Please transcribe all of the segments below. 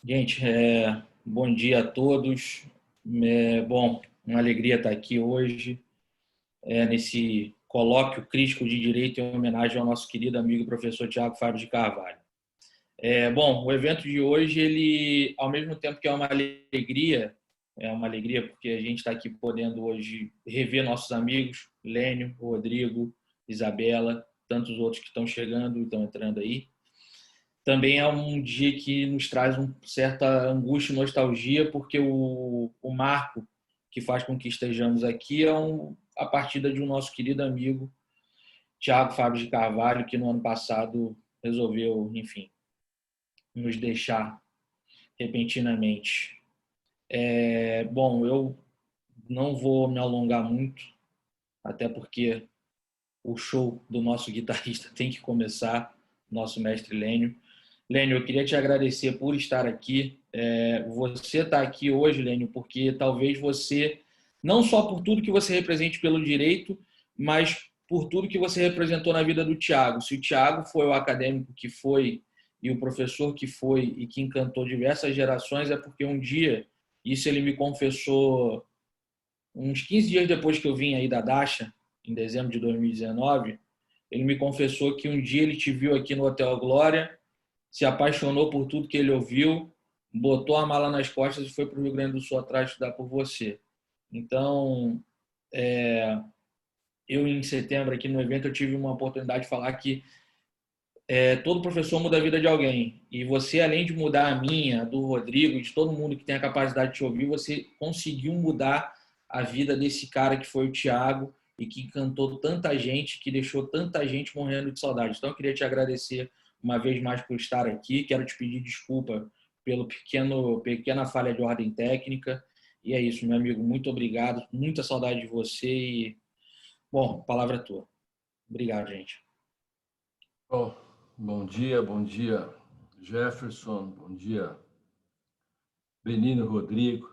Gente, bom dia a todos. Bom, uma alegria estar aqui hoje, nesse colóquio crítico de direito em homenagem ao nosso querido amigo professor Tiago Fábio de Carvalho. Bom, o evento de hoje, ele, ao mesmo tempo que é uma alegria porque a gente está aqui podendo hoje rever nossos amigos, Lênio, Rodrigo, Isabela, tantos outros que estão chegando e estão entrando aí. Também é um dia que nos traz uma certa angústia e nostalgia, porque o marco que faz com que estejamos aqui é a partida de um nosso querido amigo, Tiago Fábio de Carvalho, que no ano passado resolveu, enfim, nos deixar repentinamente. Bom, eu não vou me alongar muito, até porque o show do nosso guitarrista tem que começar, nosso mestre Lênio. Lênio, eu queria te agradecer por estar aqui. Você está aqui hoje, Lênio, porque talvez você, não só por tudo que você represente pelo direito, mas por tudo que você representou na vida do Tiago. Se o Tiago foi o acadêmico que foi e o professor que foi e que encantou diversas gerações, é porque um dia, isso ele me confessou uns 15 dias depois que eu vim aí da Dasha, em dezembro de 2019, ele me confessou que um dia ele te viu aqui no Hotel Glória, se apaixonou por tudo que ele ouviu, botou a mala nas costas e foi para o Rio Grande do Sul atrás de estudar por você. Então, eu em setembro aqui no evento eu tive uma oportunidade de falar que todo professor muda a vida de alguém. E você, além de mudar a minha, a do Rodrigo, de todo mundo que tem a capacidade de te ouvir, você conseguiu mudar a vida desse cara que foi o Thiago e que encantou tanta gente, que deixou tanta gente morrendo de saudade. Então, eu queria te agradecer uma vez mais por estar aqui. Quero te pedir desculpa pelo pequena falha de ordem técnica. E é isso, meu amigo. Muito obrigado. Muita saudade de você. E, bom, a palavra é tua. Obrigado, gente. Bom, bom dia, Jefferson, bom dia, Benino Rodrigo.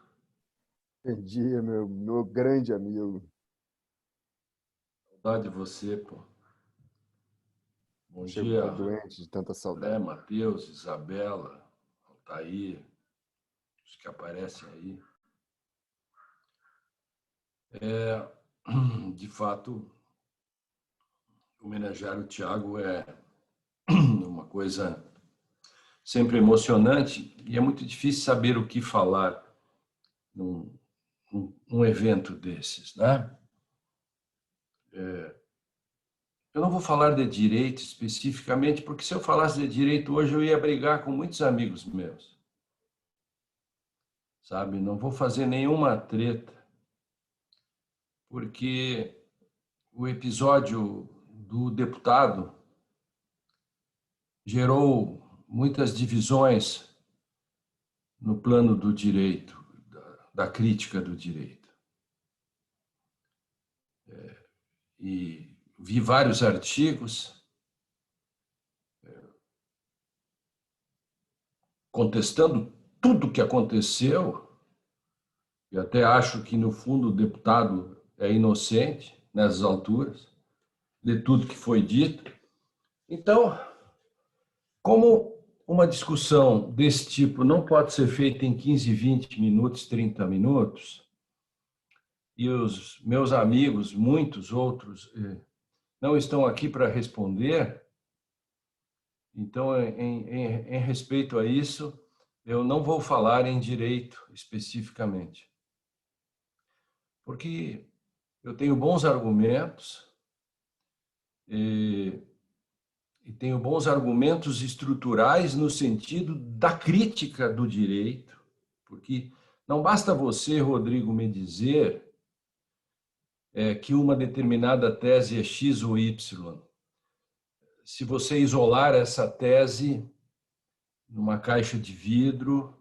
Bom dia, meu grande amigo. Saudade de você, pô. Bom Chego a dia, ficar doente de tanta André, saudade. Matheus, Isabela, Altair, os que aparecem aí. De fato, homenagear o Tiago é uma coisa sempre emocionante e é muito difícil saber o que falar num evento desses, né? Eu não vou falar de direito especificamente, porque se eu falasse de direito hoje eu ia brigar com muitos amigos meus, sabe? Não vou fazer nenhuma treta, porque o episódio do deputado gerou muitas divisões no plano do direito, da crítica do direito. E vi vários artigos contestando tudo o que aconteceu, e até acho que, no fundo, o deputado é inocente nessas alturas, de tudo que foi dito. Então, como uma discussão desse tipo não pode ser feita em 15, 20 minutos, 30 minutos, e os meus amigos, muitos outros, não estão aqui para responder, então, em respeito a isso, eu não vou falar em direito especificamente, porque eu tenho bons argumentos e tenho bons argumentos estruturais no sentido da crítica do direito, porque não basta você, Rodrigo, me dizer que uma determinada tese é X ou Y. Se você isolar essa tese numa caixa de vidro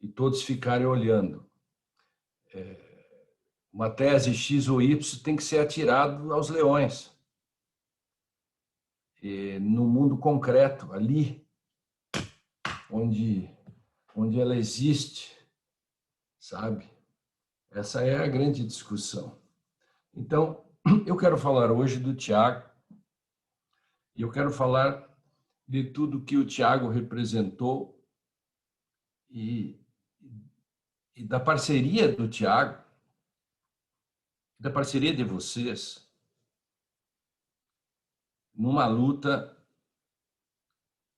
e todos ficarem olhando, uma tese X ou Y tem que ser atirado aos leões. E no mundo concreto, ali, onde ela existe, sabe? Essa é a grande discussão. Então, eu quero falar hoje do Tiago, e eu quero falar de tudo que o Tiago representou e, e da parceria do Tiago, da parceria de vocês, numa luta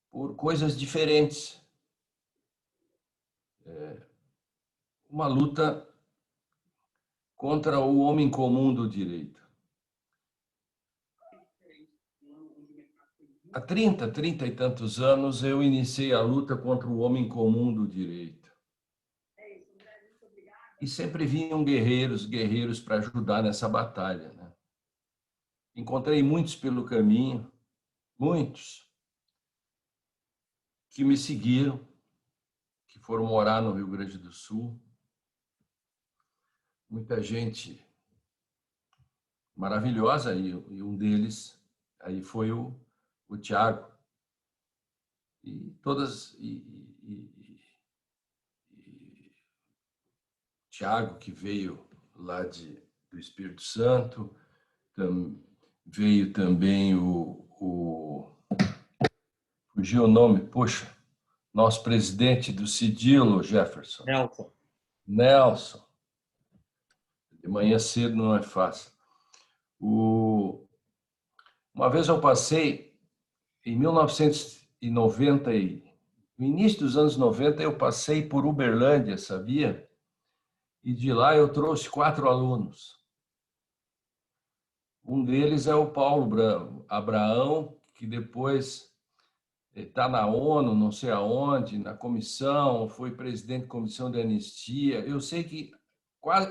por coisas diferentes. Uma luta contra o homem comum do direito. Há 30 e tantos anos, eu iniciei a luta contra o homem comum do direito. E sempre vinham guerreiros para ajudar nessa batalha, né? Encontrei muitos pelo caminho, muitos, que me seguiram, que foram morar no Rio Grande do Sul. Muita gente maravilhosa, e um deles aí foi o Tiago. E todas... Tiago, que veio lá do Espírito Santo, veio também fugiu o nome, poxa, nosso presidente do Cidilo, Jefferson. Nelson. De manhã cedo não é fácil. Uma vez eu passei, em 1990, no início dos anos 90, eu passei por Uberlândia, sabia? E de lá eu trouxe 4 alunos. Um deles é o Paulo Abraão, que depois está na ONU, não sei aonde, na comissão, foi presidente da comissão de anistia. Eu sei que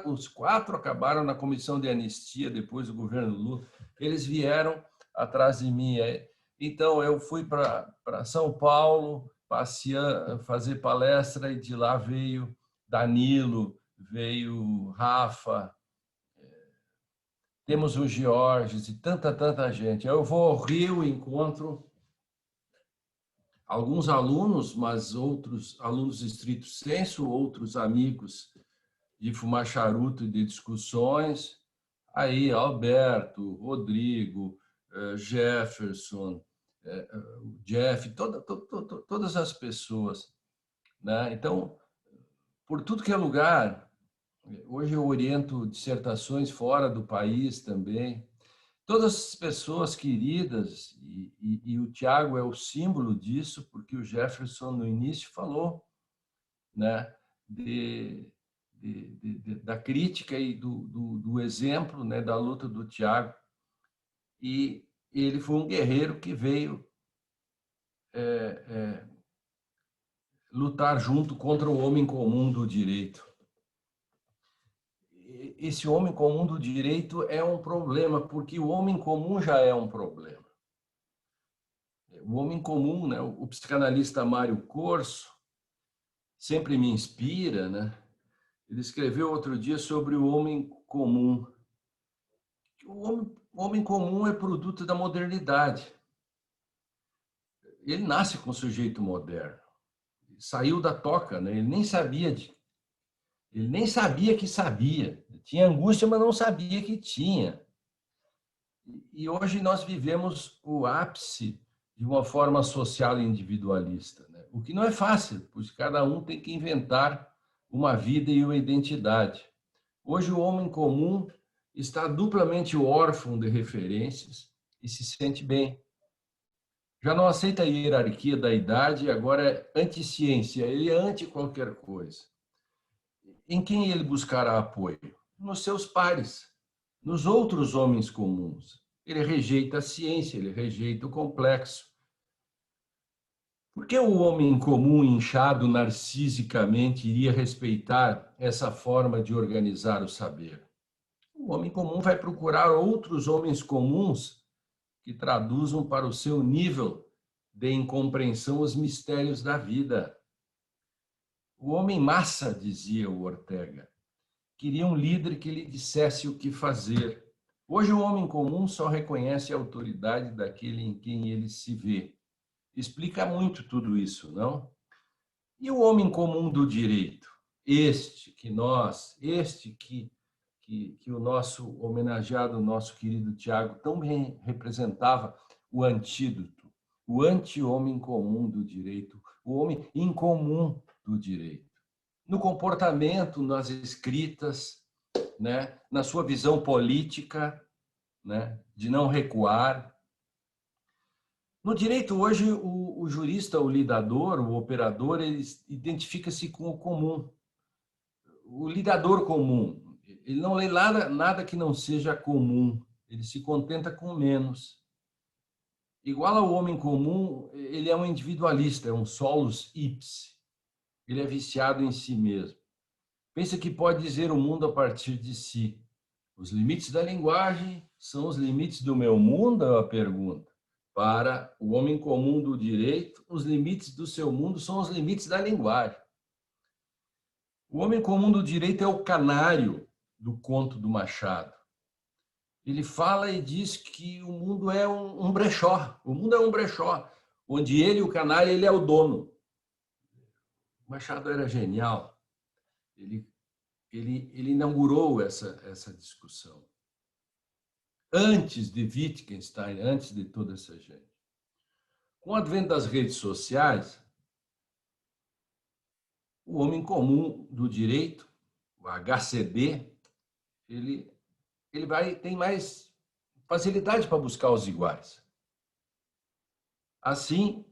os 4 acabaram na comissão de anistia depois do governo Lula. Eles vieram atrás de mim. Então, eu fui para São Paulo passear, fazer palestra, e de lá veio Danilo, veio Rafa, temos o Georges e tanta gente. Eu vou ao Rio e encontro alguns alunos, mas outros alunos estrito sensu, outros amigos de fumar charuto e de discussões. Aí, Alberto, Rodrigo, Jefferson, Jeff, todas as pessoas, né? Então, por tudo que é lugar, hoje eu oriento dissertações fora do país também. Todas as pessoas queridas, e o Tiago é o símbolo disso, porque o Jefferson, no início, falou, né, da crítica e do exemplo, né, da luta do Tiago. E ele foi um guerreiro que veio lutar junto contra o homem comum do direito. Esse homem comum do direito é um problema, porque o homem comum já é um problema. O homem comum, né? O psicanalista Mário Corso sempre me inspira, né? Ele escreveu outro dia sobre o homem comum. O homem comum é produto da modernidade. Ele nasce com o sujeito moderno. Saiu da toca, né? Ele nem sabia que sabia. Tinha angústia, mas não sabia que tinha. E hoje nós vivemos o ápice de uma forma social e individualista, né? O que não é fácil, pois cada um tem que inventar uma vida e uma identidade. Hoje o homem comum está duplamente órfão de referências e se sente bem. Já não aceita a hierarquia da idade, agora é anti-ciência, ele é anti qualquer coisa. Em quem ele buscará apoio? Nos seus pares, nos outros homens comuns. Ele rejeita a ciência, ele rejeita o complexo. Por que o homem comum, inchado narcisicamente, iria respeitar essa forma de organizar o saber? O homem comum vai procurar outros homens comuns que traduzam para o seu nível de incompreensão os mistérios da vida. O homem massa, dizia o Ortega, queria um líder que lhe dissesse o que fazer. Hoje o homem comum só reconhece a autoridade daquele em quem ele se vê. Explica muito tudo isso, não? E o homem comum do direito? Este que o nosso homenageado, o nosso querido Tiago, tão bem representava, o antídoto. o anti-homem comum do direito, o homem incomum do direito. No comportamento, nas escritas, né, na sua visão política, né, de não recuar. No direito hoje, o jurista, o lidador, o operador, ele identifica-se com o comum. O lidador comum, ele não lê nada que não seja comum, ele se contenta com menos. Igual ao homem comum, ele é um individualista, é um solus ipse. Ele é viciado em si mesmo. Pensa que pode dizer o mundo a partir de si. Os limites da linguagem são os limites do meu mundo? É a pergunta. Para o homem comum do direito, os limites do seu mundo são os limites da linguagem. O homem comum do direito é o canário do conto do Machado. Ele fala e diz que o mundo é um brechó. O mundo é um brechó, onde ele, o canário, ele é o dono. O Machado era genial. Ele inaugurou essa discussão. Antes de Wittgenstein, antes de toda essa gente. Com o advento das redes sociais, o homem comum do direito, o HCD, ele tem mais facilidade para buscar os iguais. Assim,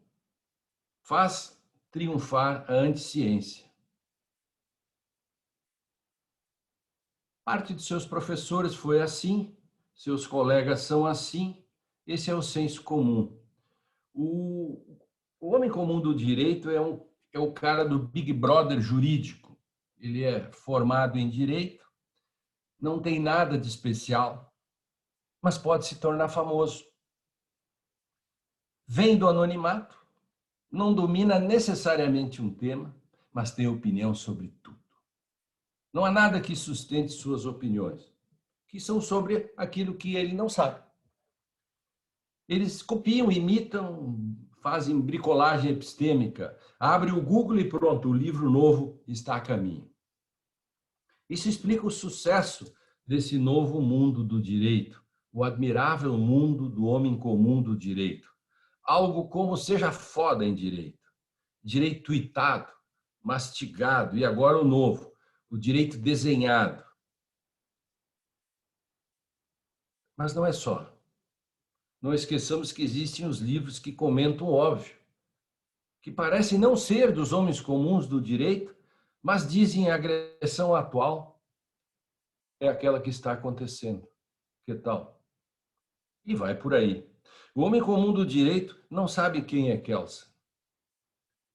faz triunfar a anticiência. Parte de seus professores foi assim, seus colegas são assim, esse é o senso comum. O homem comum do direito é o cara do Big Brother jurídico. Ele é formado em direito, não tem nada de especial, mas pode se tornar famoso. Vem do anonimato, não domina necessariamente um tema, mas tem opinião sobre tudo. Não há nada que sustente suas opiniões, que são sobre aquilo que ele não sabe. Eles copiam, imitam, fazem bricolagem epistêmica, abre o Google e pronto, o livro novo está a caminho. Isso explica o sucesso desse novo mundo do direito, o admirável mundo do homem comum do direito. Algo como seja foda em direito. Direito tuitado, mastigado e agora o novo, o direito desenhado. Mas não é só. Não esqueçamos que existem os livros que comentam o óbvio, que parecem não ser dos homens comuns do direito, mas dizem a agressão atual é aquela que está acontecendo. Que tal? E vai por aí. O homem comum do direito não sabe quem é Kelsen.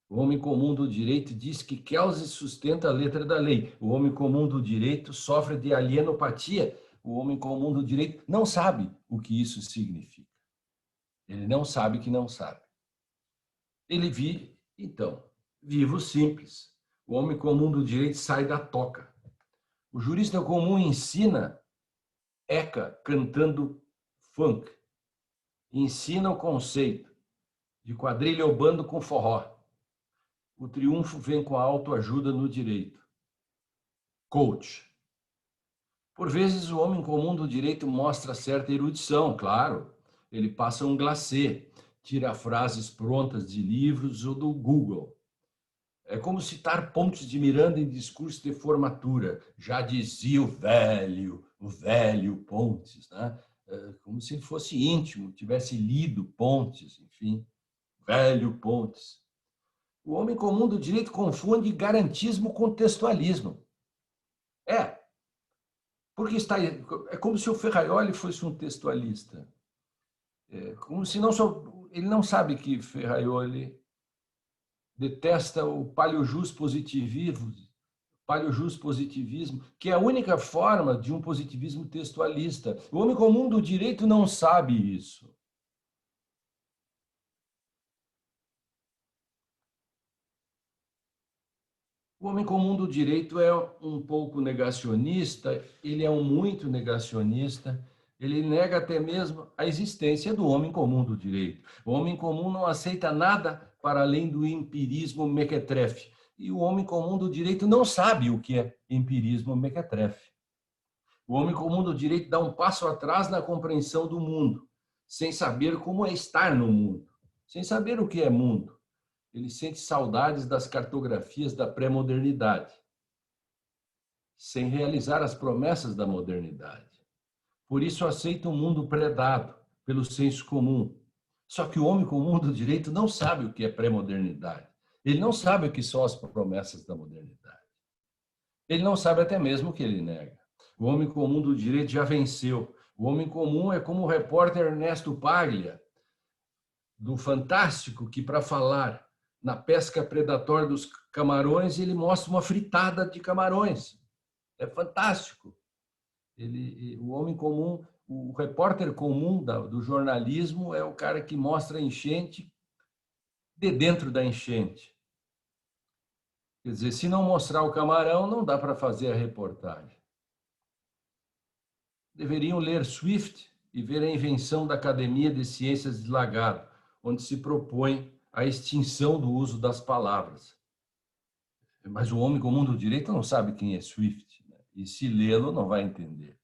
O homem comum do direito diz que Kelsen sustenta a letra da lei. O homem comum do direito sofre de alienopatia. O homem comum do direito não sabe o que isso significa. Ele não sabe que não sabe. Ele vive, então, vivo simples. O homem comum do direito sai da toca. O jurista comum ensina ECA cantando funk. Ensina o conceito de quadrilha ou bando com forró. O triunfo vem com a autoajuda no direito. Coach. Por vezes, o homem comum do direito mostra certa erudição, claro. Ele passa um glacê, tira frases prontas de livros ou do Google. É como citar Pontes de Miranda em discurso de formatura. Já dizia o velho Pontes, né? Como se ele fosse íntimo, tivesse lido Pontes, enfim, velho Pontes. O homem comum do direito confunde garantismo com textualismo. Porque é como se o Ferraioli fosse um textualista. Como se ele não sabe que Ferraioli detesta o paleojuspositivismo, que é a única forma de um positivismo textualista. O homem comum do direito não sabe isso. O homem comum do direito é um pouco negacionista, ele é um muito negacionista, ele nega até mesmo a existência do homem comum do direito. O homem comum não aceita nada para além do empirismo mequetrefe. E o homem comum do direito não sabe o que é empirismo mequetrefe. O homem comum do direito dá um passo atrás na compreensão do mundo, sem saber como é estar no mundo. sem saber o que é mundo. Ele sente saudades das cartografias da pré-modernidade, sem realizar as promessas da modernidade. Por isso aceita um mundo predado pelo senso comum. Só que o homem comum do direito não sabe o que é pré-modernidade. Ele não sabe o que são as promessas da modernidade. Ele não sabe até mesmo o que ele nega. O homem comum do direito já venceu. O homem comum é como o repórter Ernesto Paglia, do Fantástico, que para falar na pesca predatória dos camarões, ele mostra uma fritada de camarões. É fantástico. O homem comum, o repórter comum do jornalismo é o cara que mostra a enchente de dentro da enchente. Quer dizer, se não mostrar o camarão, não dá para fazer a reportagem. Deveriam ler Swift e ver a invenção da Academia de Ciências de Lagarde, onde se propõe a extinção do uso das palavras. Mas o homem comum do direito não sabe quem é Swift, né? E se lê-lo não vai entender.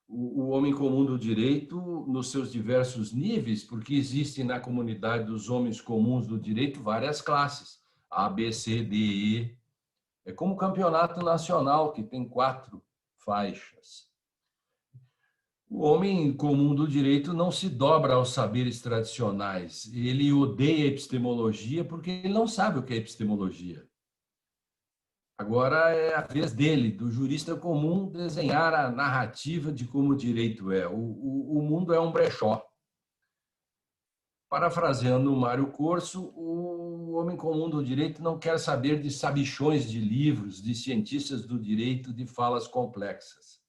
O homem comum do direito, nos seus diversos níveis, porque existem na comunidade dos homens comuns do direito várias classes, A, B, C, D, E. É como o campeonato nacional, que tem 4 faixas. O homem comum do direito não se dobra aos saberes tradicionais. Ele odeia a epistemologia porque ele não sabe o que é epistemologia. Agora é a vez dele, do jurista comum, desenhar a narrativa de como o direito é. O mundo é um brechó. Parafraseando o Mário Corso, o homem comum do direito não quer saber de sabichões de livros, de cientistas do direito, de falas complexas.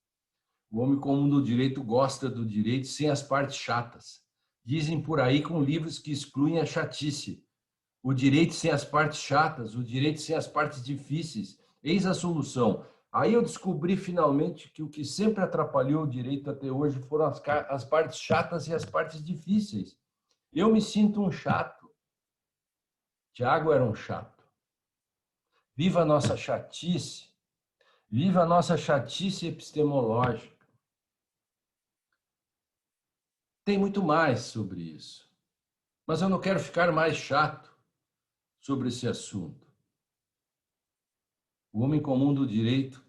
O homem comum do direito gosta do direito sem as partes chatas. Dizem por aí com livros que excluem a chatice. O direito sem as partes chatas, o direito sem as partes difíceis. Eis a solução. Aí eu descobri finalmente que o que sempre atrapalhou o direito até hoje foram as partes chatas e as partes difíceis. Eu me sinto um chato. Tiago era um chato. Viva a nossa chatice. Viva a nossa chatice epistemológica. Tem muito mais sobre isso. Mas eu não quero ficar mais chato sobre esse assunto. O homem comum do direito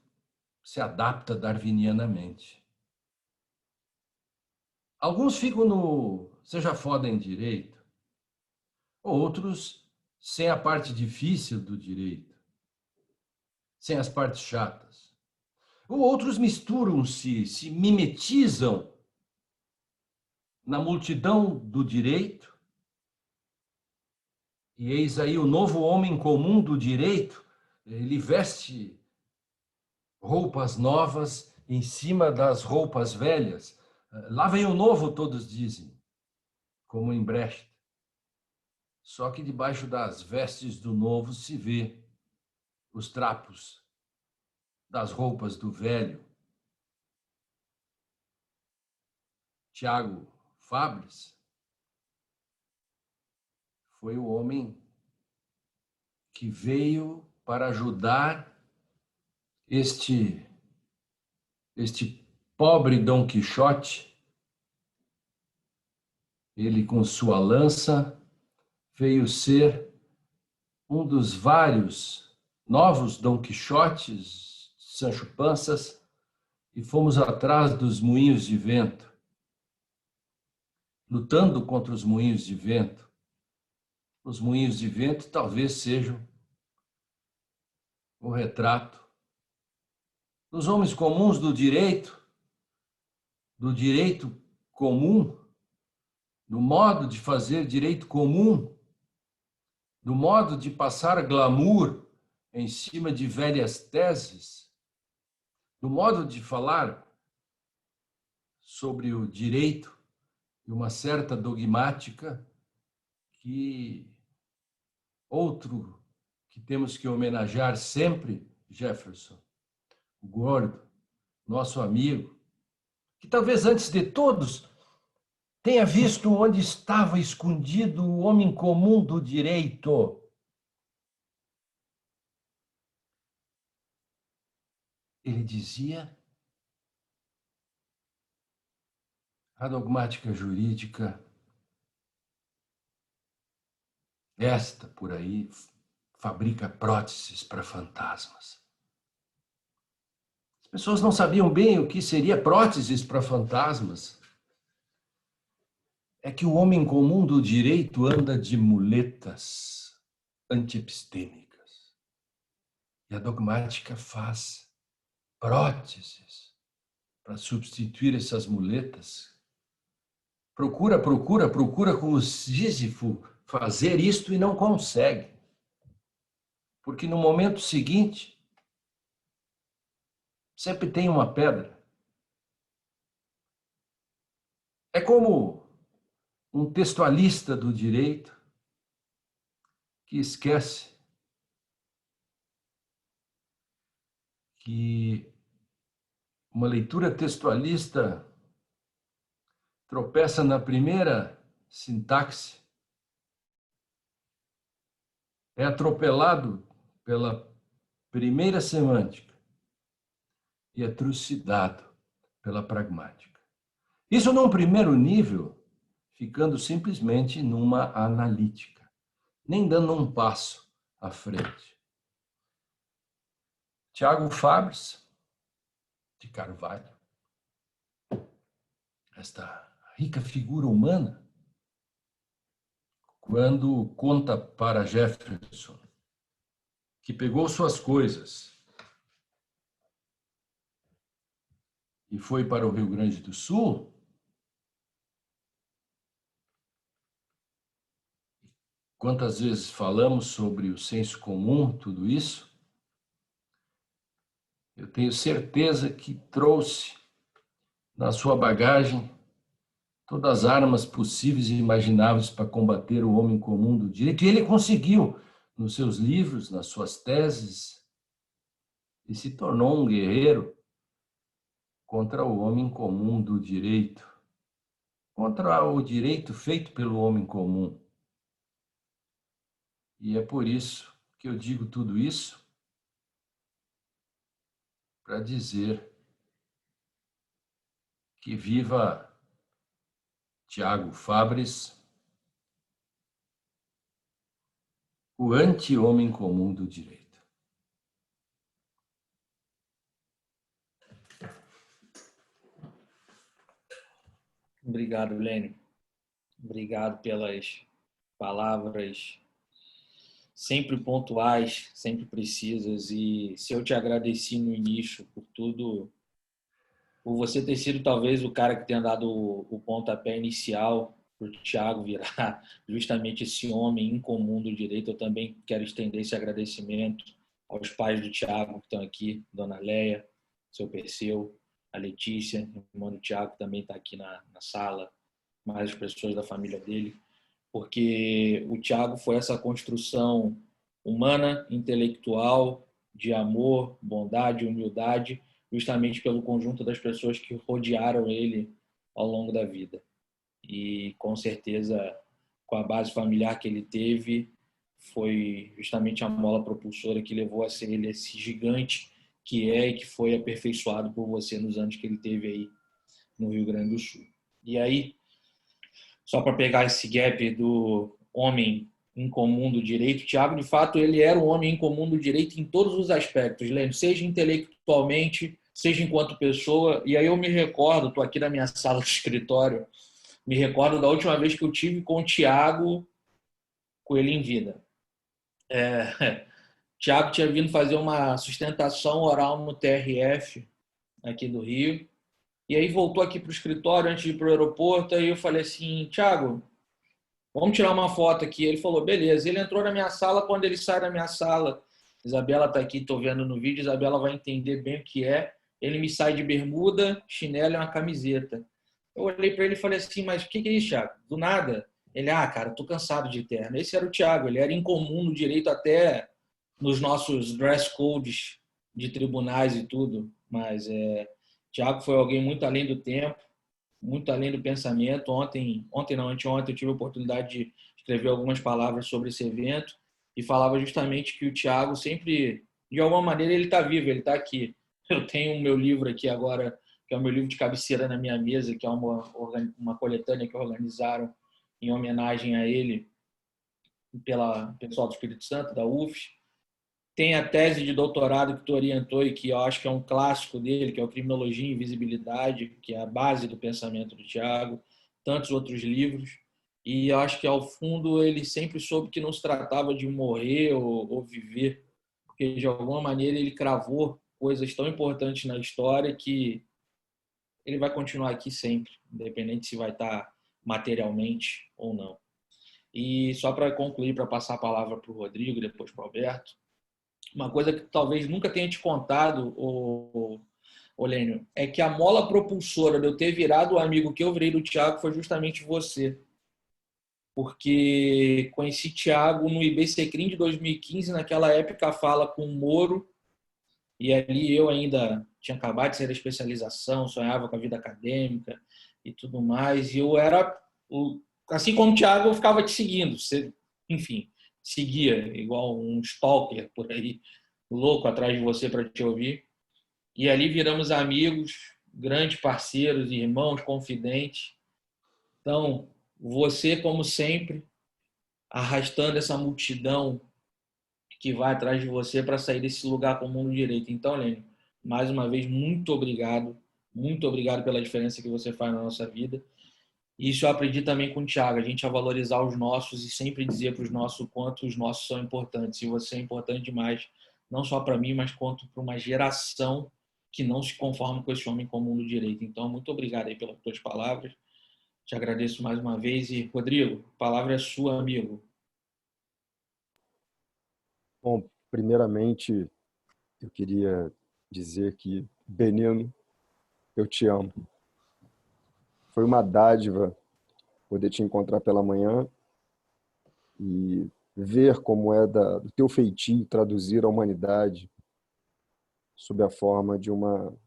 se adapta darwinianamente. Alguns ficam no seja foda em direito, outros sem a parte difícil do direito, sem as partes chatas. Ou outros misturam-se, se mimetizam na multidão do direito, e eis aí o novo homem comum do direito, ele veste roupas novas em cima das roupas velhas. Lá vem o novo, todos dizem, como em Brecht. Só que debaixo das vestes do novo se vê os trapos das roupas do velho. Tiago Fabres foi o homem que veio para ajudar este pobre Dom Quixote. Ele, com sua lança, veio ser um dos vários novos Dom Quixotes, Sancho Panças, e fomos atrás dos moinhos de vento, lutando contra os moinhos de vento. Os moinhos de vento talvez sejam o retrato dos homens comuns do direito comum, do modo de fazer direito comum, do modo de passar glamour em cima de velhas teses, do modo de falar sobre o direito e uma certa dogmática que outro que temos que homenagear sempre, Jefferson, o gordo, nosso amigo, que talvez antes de todos tenha visto onde estava escondido o homem comum do direito. Ele dizia: a dogmática jurídica esta por aí fabrica próteses para fantasmas. As pessoas não sabiam bem o que seria próteses para fantasmas. É que o homem comum do direito anda de muletas antiepistêmicas. E a dogmática faz próteses para substituir essas muletas. Procura como Sísifo fazer isto e não consegue. Porque no momento seguinte, sempre tem uma pedra. É como um textualista do direito que esquece que uma leitura textualista tropeça na primeira sintaxe, é atropelado pela primeira semântica e é trucidado pela pragmática. Isso num primeiro nível, ficando simplesmente numa analítica, nem dando um passo à frente. Tiago Fabres de Carvalho, esta rica figura humana, quando conta para Jefferson que pegou suas coisas e foi para o Rio Grande do Sul, quantas vezes falamos sobre o senso comum, tudo isso, eu tenho certeza que trouxe na sua bagagem todas as armas possíveis e imagináveis para combater o homem comum do direito. E ele conseguiu, nos seus livros, nas suas teses, e se tornou um guerreiro contra o homem comum do direito, contra o direito feito pelo homem comum. E é por isso que eu digo tudo isso, para dizer que viva Tiago Fabres, o anti-homem comum do direito. Obrigado, Lênio. Obrigado pelas palavras sempre pontuais, sempre precisas. E se eu te agradeci no início por tudo, por você ter sido talvez o cara que tenha dado o pontapé inicial para o Tiago virar justamente esse homem incomum do direito, eu também quero estender esse agradecimento aos pais do Tiago que estão aqui, Dona Leia, seu Perseu, a Letícia, irmã do Tiago, também está aqui na sala, mais as pessoas da família dele, porque o Tiago foi essa construção humana, intelectual, de amor, bondade, humildade, justamente pelo conjunto das pessoas que rodearam ele ao longo da vida. E, com certeza, com a base familiar que ele teve, foi justamente a mola propulsora que levou a ser ele esse gigante que é e que foi aperfeiçoado por você nos anos que ele teve aí no Rio Grande do Sul. E aí, só para pegar esse gap do homem incomum do direito, Tiago, de fato, ele era um homem incomum do direito em todos os aspectos, Lênio, seja intelectualmente, seja enquanto pessoa. E aí eu me recordo, estou aqui na minha sala do escritório, me recordo da última vez que eu tive com o Tiago, com ele em vida. Tiago tinha vindo fazer uma sustentação oral no TRF aqui do Rio, e aí voltou aqui para o escritório antes de ir para o aeroporto, aí eu falei assim, Tiago, vamos tirar uma foto aqui. Ele falou, beleza. Ele entrou na minha sala, quando ele sai da minha sala, Isabela está aqui, estou vendo no vídeo, Isabela vai entender bem o que é. Ele me sai de bermuda, chinelo e uma camiseta. Eu olhei para ele e falei assim, mas o que é isso, Thiago? Do nada. Ele, cara, estou cansado de terno. Esse era o Thiago, ele era incomum no direito até nos nossos dress codes de tribunais e tudo, mas Thiago foi alguém muito além do tempo, muito além do pensamento. Ontem não, anteontem eu tive a oportunidade de escrever algumas palavras sobre esse evento e falava justamente que o Tiago sempre, de alguma maneira, ele está vivo, ele está aqui. Eu tenho o meu livro aqui agora, que é o meu livro de cabeceira na minha mesa, que é uma coletânea que organizaram em homenagem a ele pela pessoal do Espírito Santo, da UFES. Tem a tese de doutorado que tu orientou e que eu acho que é um clássico dele, que é o Criminologia e Invisibilidade, que é a base do pensamento do Tiago, tantos outros livros. E eu acho que, ao fundo, ele sempre soube que não se tratava de morrer ou viver, porque, de alguma maneira, ele cravou coisas tão importantes na história que ele vai continuar aqui sempre, independente se vai estar materialmente ou não. E só para concluir, para passar a palavra para o Rodrigo, depois para o Alberto, uma coisa que talvez nunca tenha te contado, ô Lênio, é que a mola propulsora de eu ter virado o amigo que eu virei do Thiago foi justamente você. Porque conheci Thiago no IBCCrim de 2015, naquela época fala com o Moro, e ali eu ainda tinha acabado de ser a especialização, sonhava com a vida acadêmica e tudo mais, e eu era, assim como o Thiago, eu ficava te seguindo, enfim, seguia igual um stalker por aí, louco atrás de você para te ouvir. E ali viramos amigos, grandes parceiros, irmãos, confidentes. Então, você, como sempre, arrastando essa multidão que vai atrás de você para sair desse lugar comum do direito. Então, Lênin, mais uma vez, muito obrigado pela diferença que você faz na nossa vida. E isso eu aprendi também com o Thiago, a gente a valorizar os nossos e sempre dizer para os nossos o quanto os nossos são importantes. E você é importante demais, não só para mim, mas quanto para uma geração que não se conforma com esse homem comum do direito. Então, muito obrigado aí pelas tuas palavras. Te agradeço mais uma vez. E, Rodrigo, a palavra é sua, amigo. Bom, primeiramente, eu queria dizer que, Benino, eu te amo. Foi uma dádiva poder te encontrar pela manhã e ver como é do teu feitio traduzir a humanidade sob a forma de uma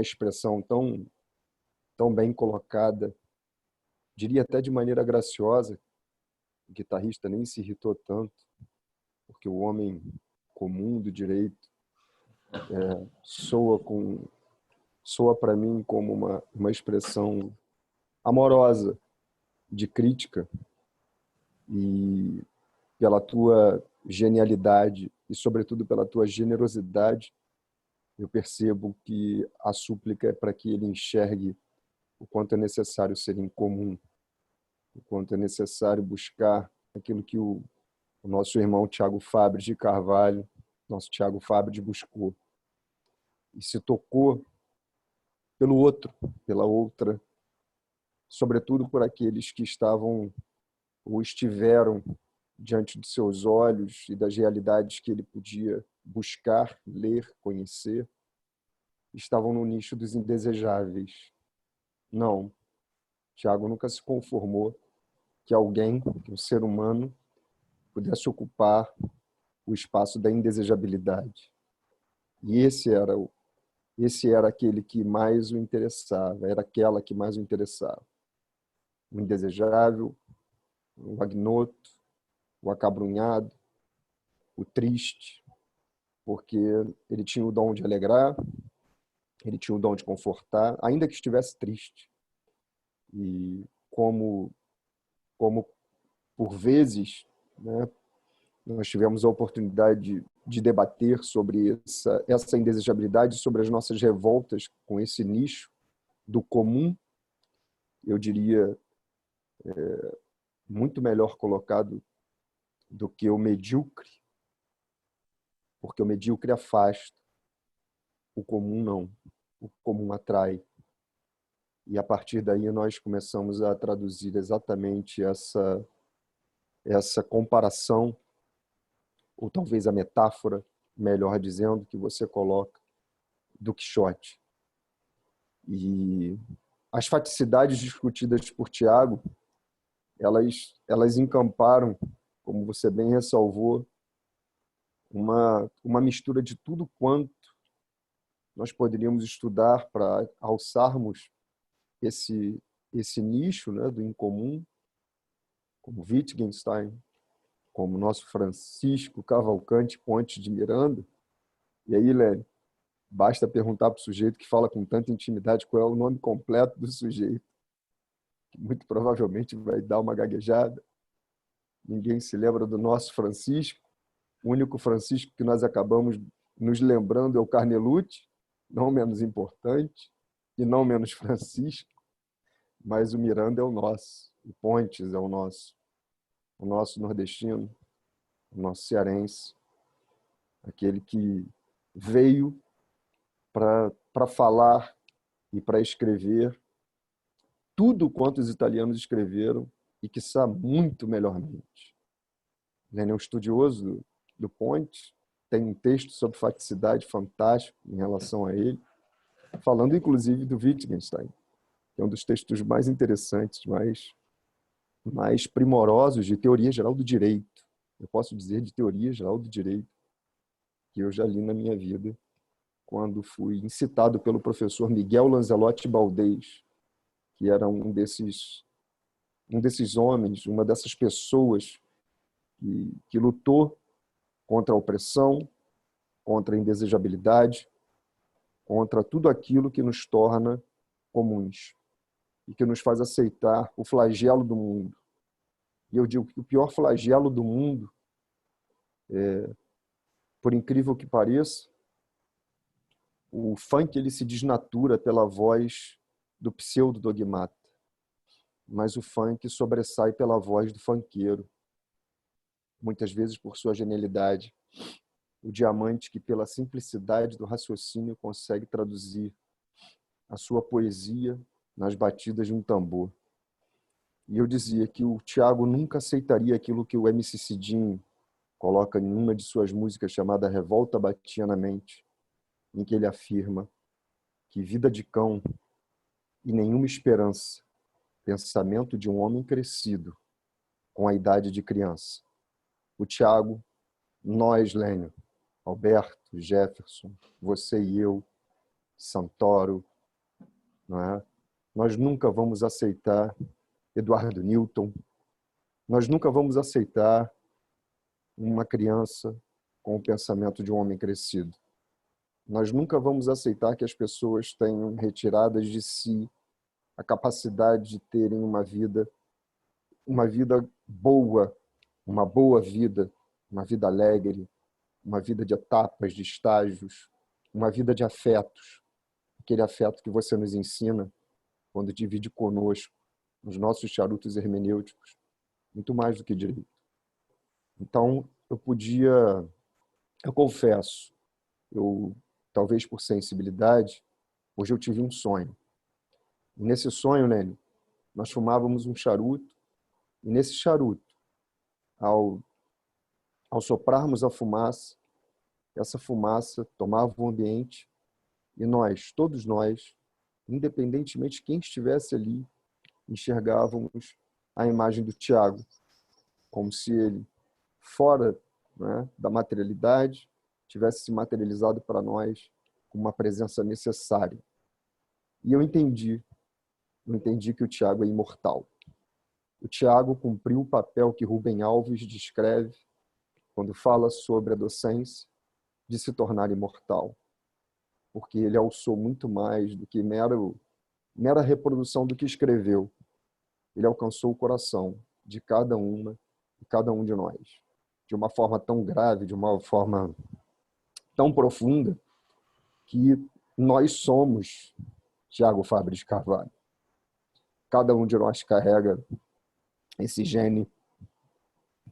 expressão tão bem colocada, diria até de maneira graciosa. O guitarrista nem se irritou tanto, porque o homem comum do direito soa para mim como uma expressão amorosa de crítica, e pela tua genialidade e sobretudo pela tua generosidade, eu percebo que a súplica é para que ele enxergue o quanto é necessário ser incomum, o quanto é necessário buscar aquilo que o nosso irmão Tiago Fabres de Carvalho, nosso Tiago Fabres, buscou e se tocou pelo outro, pela outra, sobretudo por aqueles que estavam ou estiveram diante de seus olhos e das realidades que ele podia buscar, ler, conhecer, estavam no nicho dos indesejáveis. Não, Tiago nunca se conformou que alguém, que um ser humano, pudesse ocupar o espaço da indesejabilidade. E esse era aquele que mais o interessava, era aquela que mais o interessava. O indesejável, o agnoto, o acabrunhado, o triste, porque ele tinha o dom de alegrar, ele tinha o dom de confortar, ainda que estivesse triste. E como por vezes, né, nós tivemos a oportunidade de debater sobre essa indesejabilidade, sobre as nossas revoltas com esse nicho do comum, eu diria, muito melhor colocado do que o medíocre, porque o medíocre afasta, o comum não, o comum atrai. E a partir daí nós começamos a traduzir exatamente essa comparação, ou talvez a metáfora, melhor dizendo, que você coloca, do Quixote. E as faticidades discutidas por Tiago, elas encamparam, como você bem ressalvou, uma mistura de tudo quanto nós poderíamos estudar para alçarmos esse nicho, né, do incomum, como Wittgenstein, como nosso Francisco Cavalcante Pontes de Miranda. E aí, Lélio, basta perguntar para o sujeito que fala com tanta intimidade qual é o nome completo do sujeito, que muito provavelmente vai dar uma gaguejada. ninguém se lembra do nosso Francisco. O único Francisco que nós acabamos nos lembrando é o Carnelucci, não menos importante e não menos Francisco, mas o Miranda é o nosso, o Pontes é o nosso nordestino, o nosso cearense, aquele que veio para falar e para escrever tudo quanto os italianos escreveram e, quiçá, muito melhormente. Ele é um estudioso do Pontes, tem um texto sobre faticidade fantástico em relação a ele, falando inclusive do Wittgenstein, que é um dos textos mais interessantes, mais primorosos de teoria geral do direito. Eu posso dizer de teoria geral do direito, que eu já li na minha vida, quando fui incitado pelo professor Miguel Lanzelotti Baldez, que era um desses homens, uma dessas pessoas que lutou contra a opressão, contra a indesejabilidade, contra tudo aquilo que nos torna comuns e que nos faz aceitar o flagelo do mundo. E eu digo que o pior flagelo do mundo, por incrível que pareça, o funk ele se desnatura pela voz do pseudo-dogmata, mas o funk sobressai pela voz do funkeiro, muitas vezes por sua genialidade, o diamante que pela simplicidade do raciocínio consegue traduzir a sua poesia nas batidas de um tambor. E eu dizia que o Thiago nunca aceitaria aquilo que o MC Cidinho coloca em uma de suas músicas chamada Revolta Batia na Mente, em que ele afirma que vida de cão e nenhuma esperança, pensamento de um homem crescido com a idade de criança. O Thiago, nós, Lênio, Alberto, Jefferson, você e eu, Santoro, não é? Nós nunca vamos aceitar Eduardo Newton, nós nunca vamos aceitar uma criança com o pensamento de um homem crescido. Nós nunca vamos aceitar que as pessoas tenham retiradas de si a capacidade de terem uma vida boa, uma boa vida, uma vida alegre, uma vida de etapas, de estágios, uma vida de afetos, aquele afeto que você nos ensina quando divide conosco os nossos charutos hermenêuticos, muito mais do que direito. Então, eu confesso, talvez por sensibilidade, hoje eu tive um sonho. E nesse sonho, Lênio, nós fumávamos um charuto, e nesse charuto, ao soprarmos a fumaça, essa fumaça tomava o ambiente e nós, todos nós, independentemente de quem estivesse ali, enxergávamos a imagem do Thiago, como se ele, fora, né, da materialidade, tivesse se materializado para nós com uma presença necessária. E eu entendi que o Thiago é imortal. O Thiago cumpriu o papel que Rubem Alves descreve quando fala sobre a docência de se tornar imortal, porque ele alçou muito mais do que mera reprodução do que escreveu. Ele alcançou o coração de cada uma e cada um de nós, de uma forma tão grave, de uma forma tão profunda, que nós somos Thiago Fabre de Carvalho. Cada um de nós carrega esse gene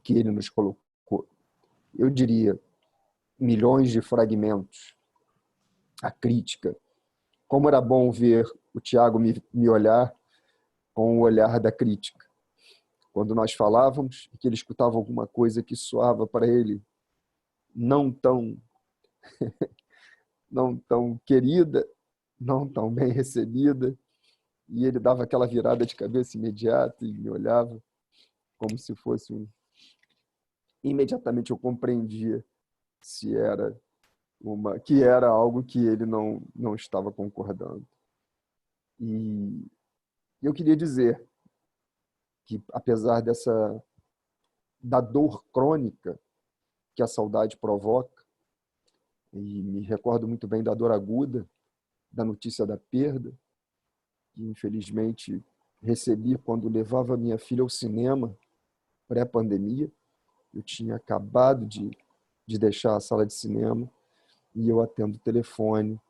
que ele nos colocou. Eu diria, milhões de fragmentos. A crítica. Como era bom ver o Thiago me olhar com o olhar da crítica. Quando nós falávamos e que ele escutava alguma coisa que soava para ele não tão querida, não tão bem recebida, e ele dava aquela virada de cabeça imediata e me olhava como se fosse Imediatamente eu compreendia que era algo que ele não estava concordando. E eu queria dizer que, apesar da dor crônica que a saudade provoca, e me recordo muito bem da dor aguda, da notícia da perda, que infelizmente recebi quando levava minha filha ao cinema pré-pandemia. Eu tinha acabado de deixar a sala de cinema e eu atendo o telefone.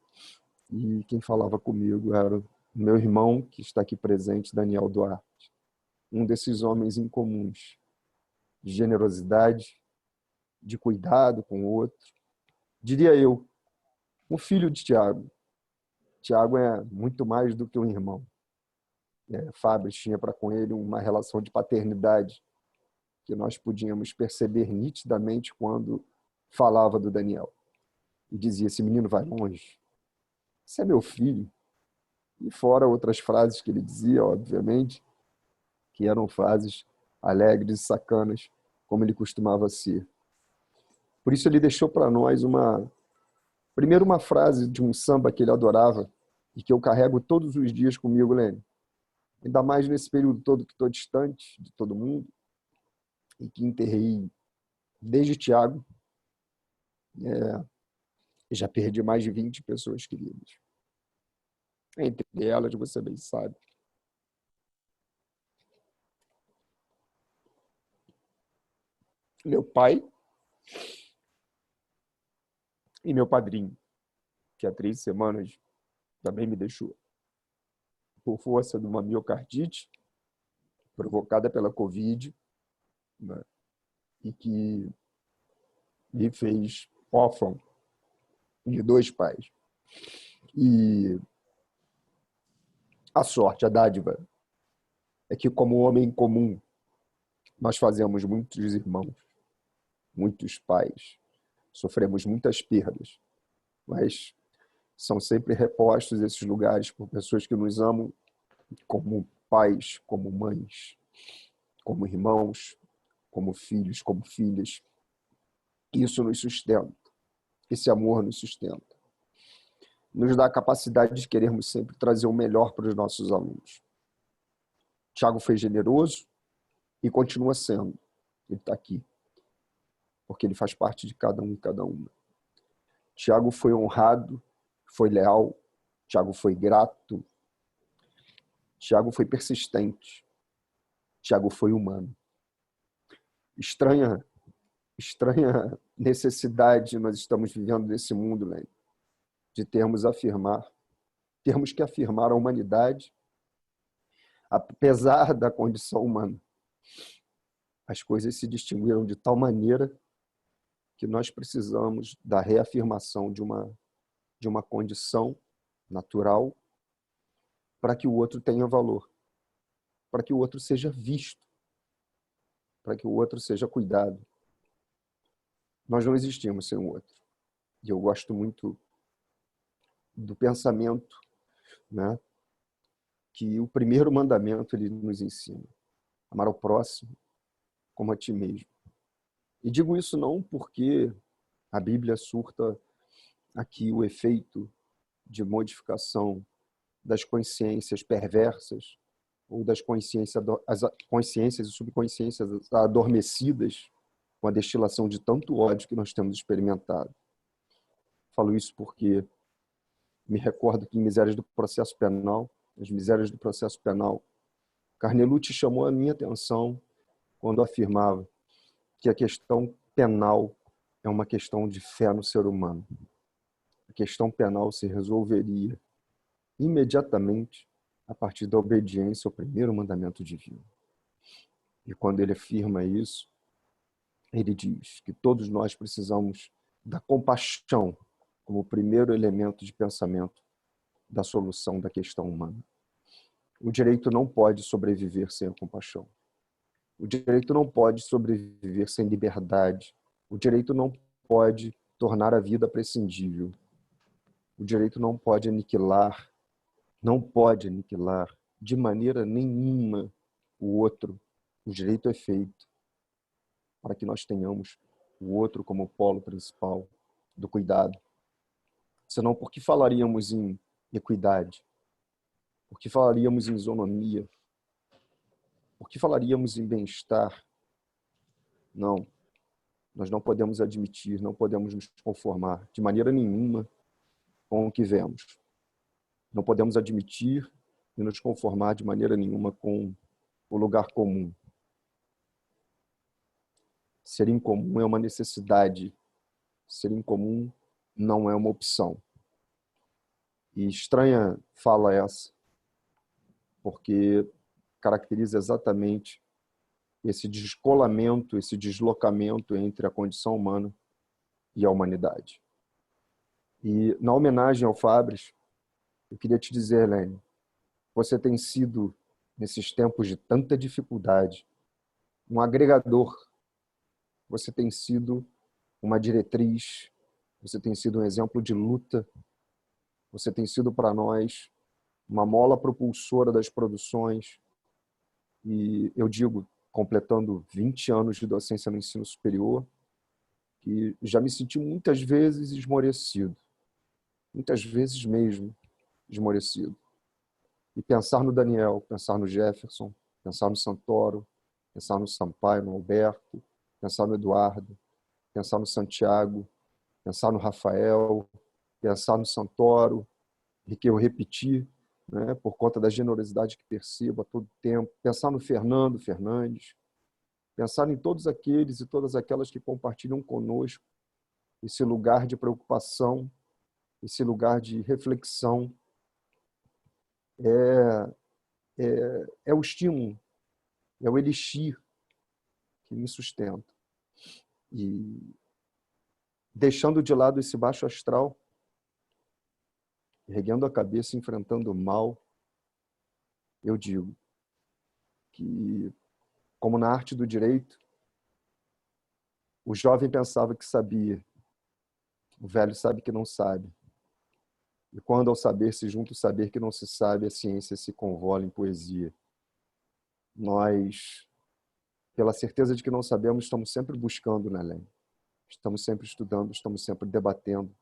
E quem falava comigo era o meu irmão, que está aqui presente, Daniel Duarte. Um desses homens incomuns, de generosidade, de cuidado com o outro. Diria eu, um filho de Tiago. Tiago é muito mais do que um irmão. Fábio tinha para com ele uma relação de paternidade que nós podíamos perceber nitidamente quando falava do Daniel. E dizia, esse menino vai longe. Esse é meu filho. E fora outras frases que ele dizia, obviamente, que eram frases alegres e sacanas, como ele costumava ser. Por isso ele deixou para nós primeiro uma frase de um samba que ele adorava e que eu carrego todos os dias comigo, Lênin. Ainda mais nesse período todo que estou distante de todo mundo e que enterrei desde Tiago. Já perdi mais de 20 pessoas queridas. Entre elas, você bem sabe, meu pai e meu padrinho, que há 3 semanas também me deixou por força de uma miocardite provocada pela Covid, né, e que me fez órfão de 2 pais. E a sorte, a dádiva, é que como homem comum, nós fazemos muitos irmãos, muitos pais, sofremos muitas perdas, mas são sempre repostos esses lugares por pessoas que nos amam como pais, como mães, como irmãos, como filhos, como filhas. Isso nos sustenta. Esse amor nos sustenta. Nos dá a capacidade de querermos sempre trazer o melhor para os nossos alunos. Tiago foi generoso e continua sendo. Ele está aqui, porque ele faz parte de cada um e cada uma. Tiago foi honrado, foi leal, Tiago foi grato, Tiago foi persistente, Tiago foi humano. Estranha necessidade nós estamos vivendo nesse mundo, né? De termos que afirmar a humanidade, apesar da condição humana. As coisas se distinguiram de tal maneira que nós precisamos da reafirmação de uma condição natural para que o outro tenha valor, para que o outro seja visto, para que o outro seja cuidado. Nós não existimos sem o outro. E eu gosto muito do pensamento, né, que o primeiro mandamento ele nos ensina: amar ao próximo como a ti mesmo. E digo isso não porque a Bíblia surta aqui o efeito de modificação das consciências perversas ou das consciências e subconsciências adormecidas com a destilação de tanto ódio que nós temos experimentado. Falo isso porque me recordo que em Misérias do Processo Penal, as Misérias do Processo Penal, Carnelucci chamou a minha atenção quando afirmava que a questão penal é uma questão de fé no ser humano. A questão penal se resolveria imediatamente a partir da obediência ao primeiro mandamento divino. E quando ele afirma isso, ele diz que todos nós precisamos da compaixão como o primeiro elemento de pensamento da solução da questão humana. O direito não pode sobreviver sem a compaixão. O direito não pode sobreviver sem liberdade. O direito não pode tornar a vida prescindível. O direito não pode aniquilar de maneira nenhuma o outro. O direito é feito para que nós tenhamos o outro como polo principal do cuidado. Senão, por que falaríamos em equidade? Por que falaríamos em isonomia? Por que falaríamos em bem-estar? Não. Nós não podemos admitir, não podemos nos conformar de maneira nenhuma com o que vemos. Não podemos admitir e nos conformar de maneira nenhuma com o lugar comum. Ser incomum é uma necessidade. Ser incomum não é uma opção. E estranha fala essa, porque caracteriza exatamente esse descolamento, esse deslocamento entre a condição humana e a humanidade. E, na homenagem ao Fabris, eu queria te dizer, Helene, você tem sido, nesses tempos de tanta dificuldade, um agregador. Você tem sido uma diretriz, você tem sido um exemplo de luta, você tem sido para nós uma mola propulsora das produções. E eu digo, completando 20 anos de docência no ensino superior, que já me senti muitas vezes esmorecido, muitas vezes mesmo esmorecido. E pensar no Daniel, pensar no Jefferson, pensar no Santoro, pensar no Sampaio, no Alberto, pensar no Eduardo, pensar no Santiago, pensar no Rafael, pensar no Santoro, e que eu repeti, né, por conta da generosidade que percebo a todo tempo, pensar no Fernando Fernandes, pensar em todos aqueles e todas aquelas que compartilham conosco esse lugar de preocupação, esse lugar de reflexão, é o estímulo, é o elixir que me sustenta. E deixando de lado esse baixo astral, erguendo a cabeça, enfrentando o mal, eu digo que, como na arte do direito, o jovem pensava que sabia, o velho sabe que não sabe. E quando ao saber se junta o saber que não se sabe, a ciência se convola em poesia. Nós, pela certeza de que não sabemos, estamos sempre buscando, né, Helene? Estamos sempre estudando, estamos sempre debatendo,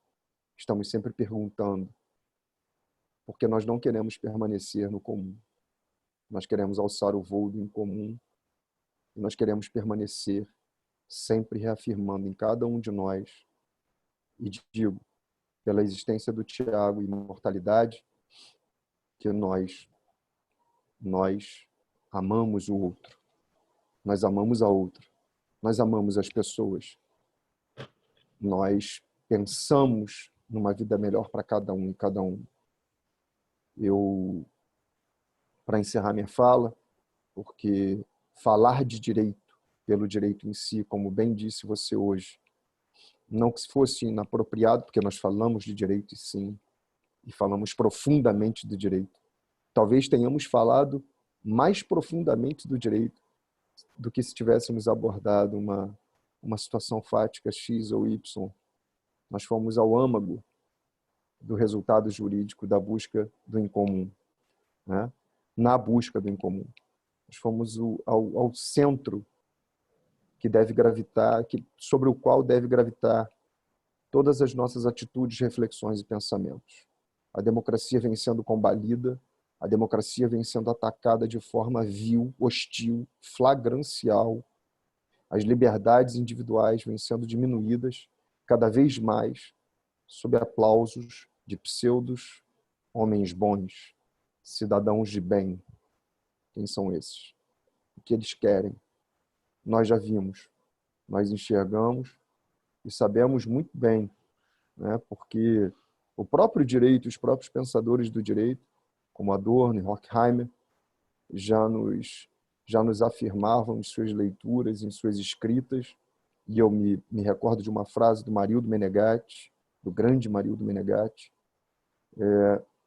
estamos sempre perguntando, porque nós não queremos permanecer no comum. Nós queremos alçar o voo do incomum e nós queremos permanecer sempre reafirmando em cada um de nós, e digo, pela existência do Tiago e imortalidade, que nós amamos o outro, nós amamos a outra, nós amamos as pessoas, nós pensamos numa vida melhor para cada um e cada um. Eu, para encerrar minha fala, porque falar de direito, pelo direito em si, como bem disse você hoje, não que fosse inapropriado, porque nós falamos de direito sim, e falamos profundamente do direito. Talvez tenhamos falado mais profundamente do direito do que se tivéssemos abordado uma situação fática X ou Y. Nós fomos ao âmago do resultado jurídico da busca do incomum, né? Na busca do incomum. Nós fomos ao centro que deve gravitar, sobre o qual deve gravitar todas as nossas atitudes, reflexões e pensamentos. A democracia vem sendo combalida, a democracia vem sendo atacada de forma vil, hostil, flagrancial. As liberdades individuais vêm sendo diminuídas cada vez mais sob aplausos de pseudos homens bons, cidadãos de bem. Quem são esses? O que eles querem? Nós já vimos, nós enxergamos e sabemos muito bem, né? Porque o próprio direito, os próprios pensadores do direito, como Adorno e Horkheimer, já nos afirmavam em suas leituras, em suas escritas, e eu me recordo de uma frase do Marildo Menegatti, do grande Marildo Menegatti,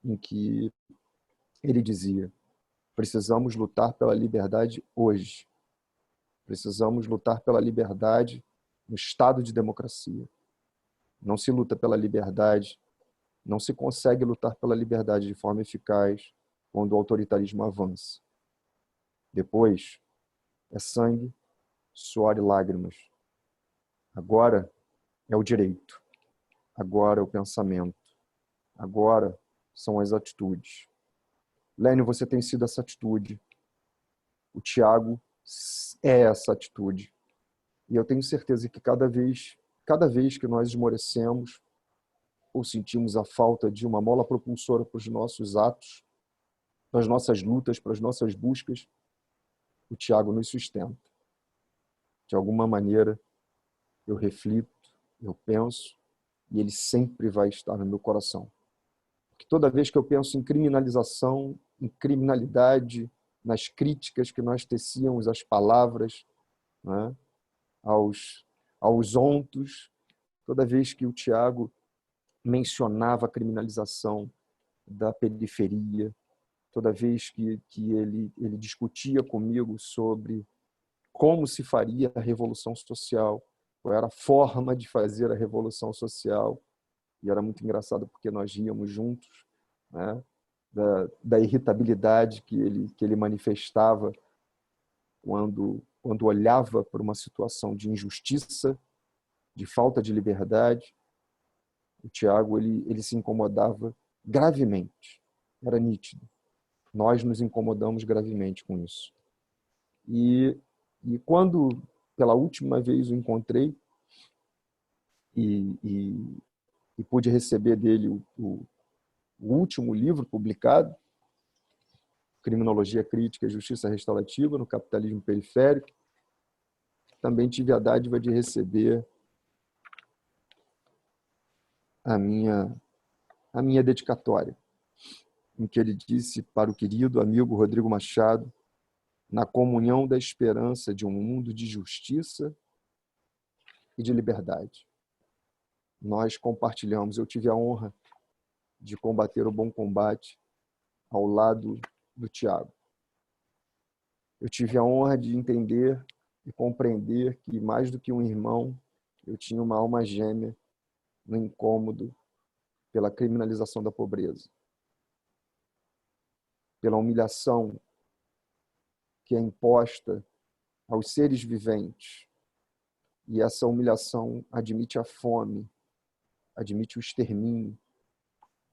em que ele dizia: precisamos lutar pela liberdade hoje. Precisamos lutar pela liberdade no estado de democracia. Não se luta pela liberdade, não se consegue lutar pela liberdade de forma eficaz quando o autoritarismo avança. Depois, é sangue, suor e lágrimas. Agora é o direito. Agora é o pensamento. Agora são as atitudes. Lênio, você tem sido essa atitude. O Tiago é essa atitude. E eu tenho certeza que cada vez que nós esmorecemos ou sentimos a falta de uma mola propulsora para os nossos atos, para as nossas lutas, para as nossas buscas, o Tiago nos sustenta. O De alguma maneira, eu reflito, eu penso, e ele sempre vai estar no meu coração. Porque toda vez que eu penso em criminalização, em criminalidade, nas críticas que nós tecíamos às palavras, né, aos ontos, toda vez que o Tiago mencionava a criminalização da periferia, toda vez que ele discutia comigo sobre como se faria a revolução social, qual era a forma de fazer a revolução social, e era muito engraçado porque nós íamos juntos, né, da irritabilidade que ele manifestava quando olhava para uma situação de injustiça, de falta de liberdade. O Tiago ele se incomodava gravemente, era nítido. Nós nos incomodamos gravemente com isso. E quando pela última vez o encontrei e pude receber dele o último livro publicado, Criminologia Crítica e Justiça Restaurativa no Capitalismo Periférico, também tive a dádiva de receber a minha dedicatória, em que ele disse para o querido amigo Rodrigo Machado: na comunhão da esperança de um mundo de justiça e de liberdade. Nós compartilhamos, eu tive a honra de combater o bom combate ao lado do Tiago. Eu tive a honra de entender e compreender que, mais do que um irmão, eu tinha uma alma gêmea no incômodo pela criminalização da pobreza, pela humilhação que é imposta aos seres viventes. E essa humilhação admite a fome, admite o extermínio,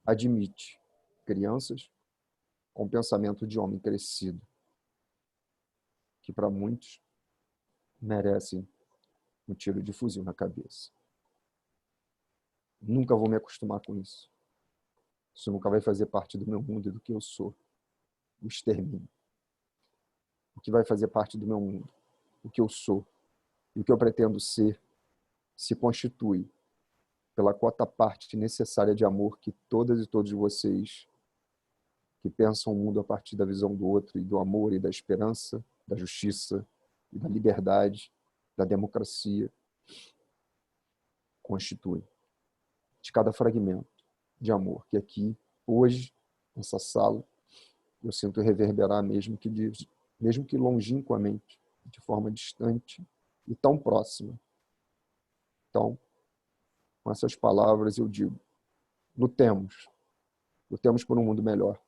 admite crianças com pensamento de homem crescido, que para muitos merecem um tiro de fuzil na cabeça. Nunca vou me acostumar com isso. Isso nunca vai fazer parte do meu mundo e do que eu sou. O extermínio. O que vai fazer parte do meu mundo, o que eu sou e o que eu pretendo ser, se constitui pela quota parte necessária de amor que todas e todos vocês que pensam o mundo a partir da visão do outro e do amor e da esperança, da justiça e da liberdade, da democracia, constituem. De cada fragmento de amor que aqui, hoje, nessa sala, eu sinto reverberar mesmo que longínquamente, de forma distante e tão próxima. Então, com essas palavras eu digo: lutemos. Lutemos por um mundo melhor.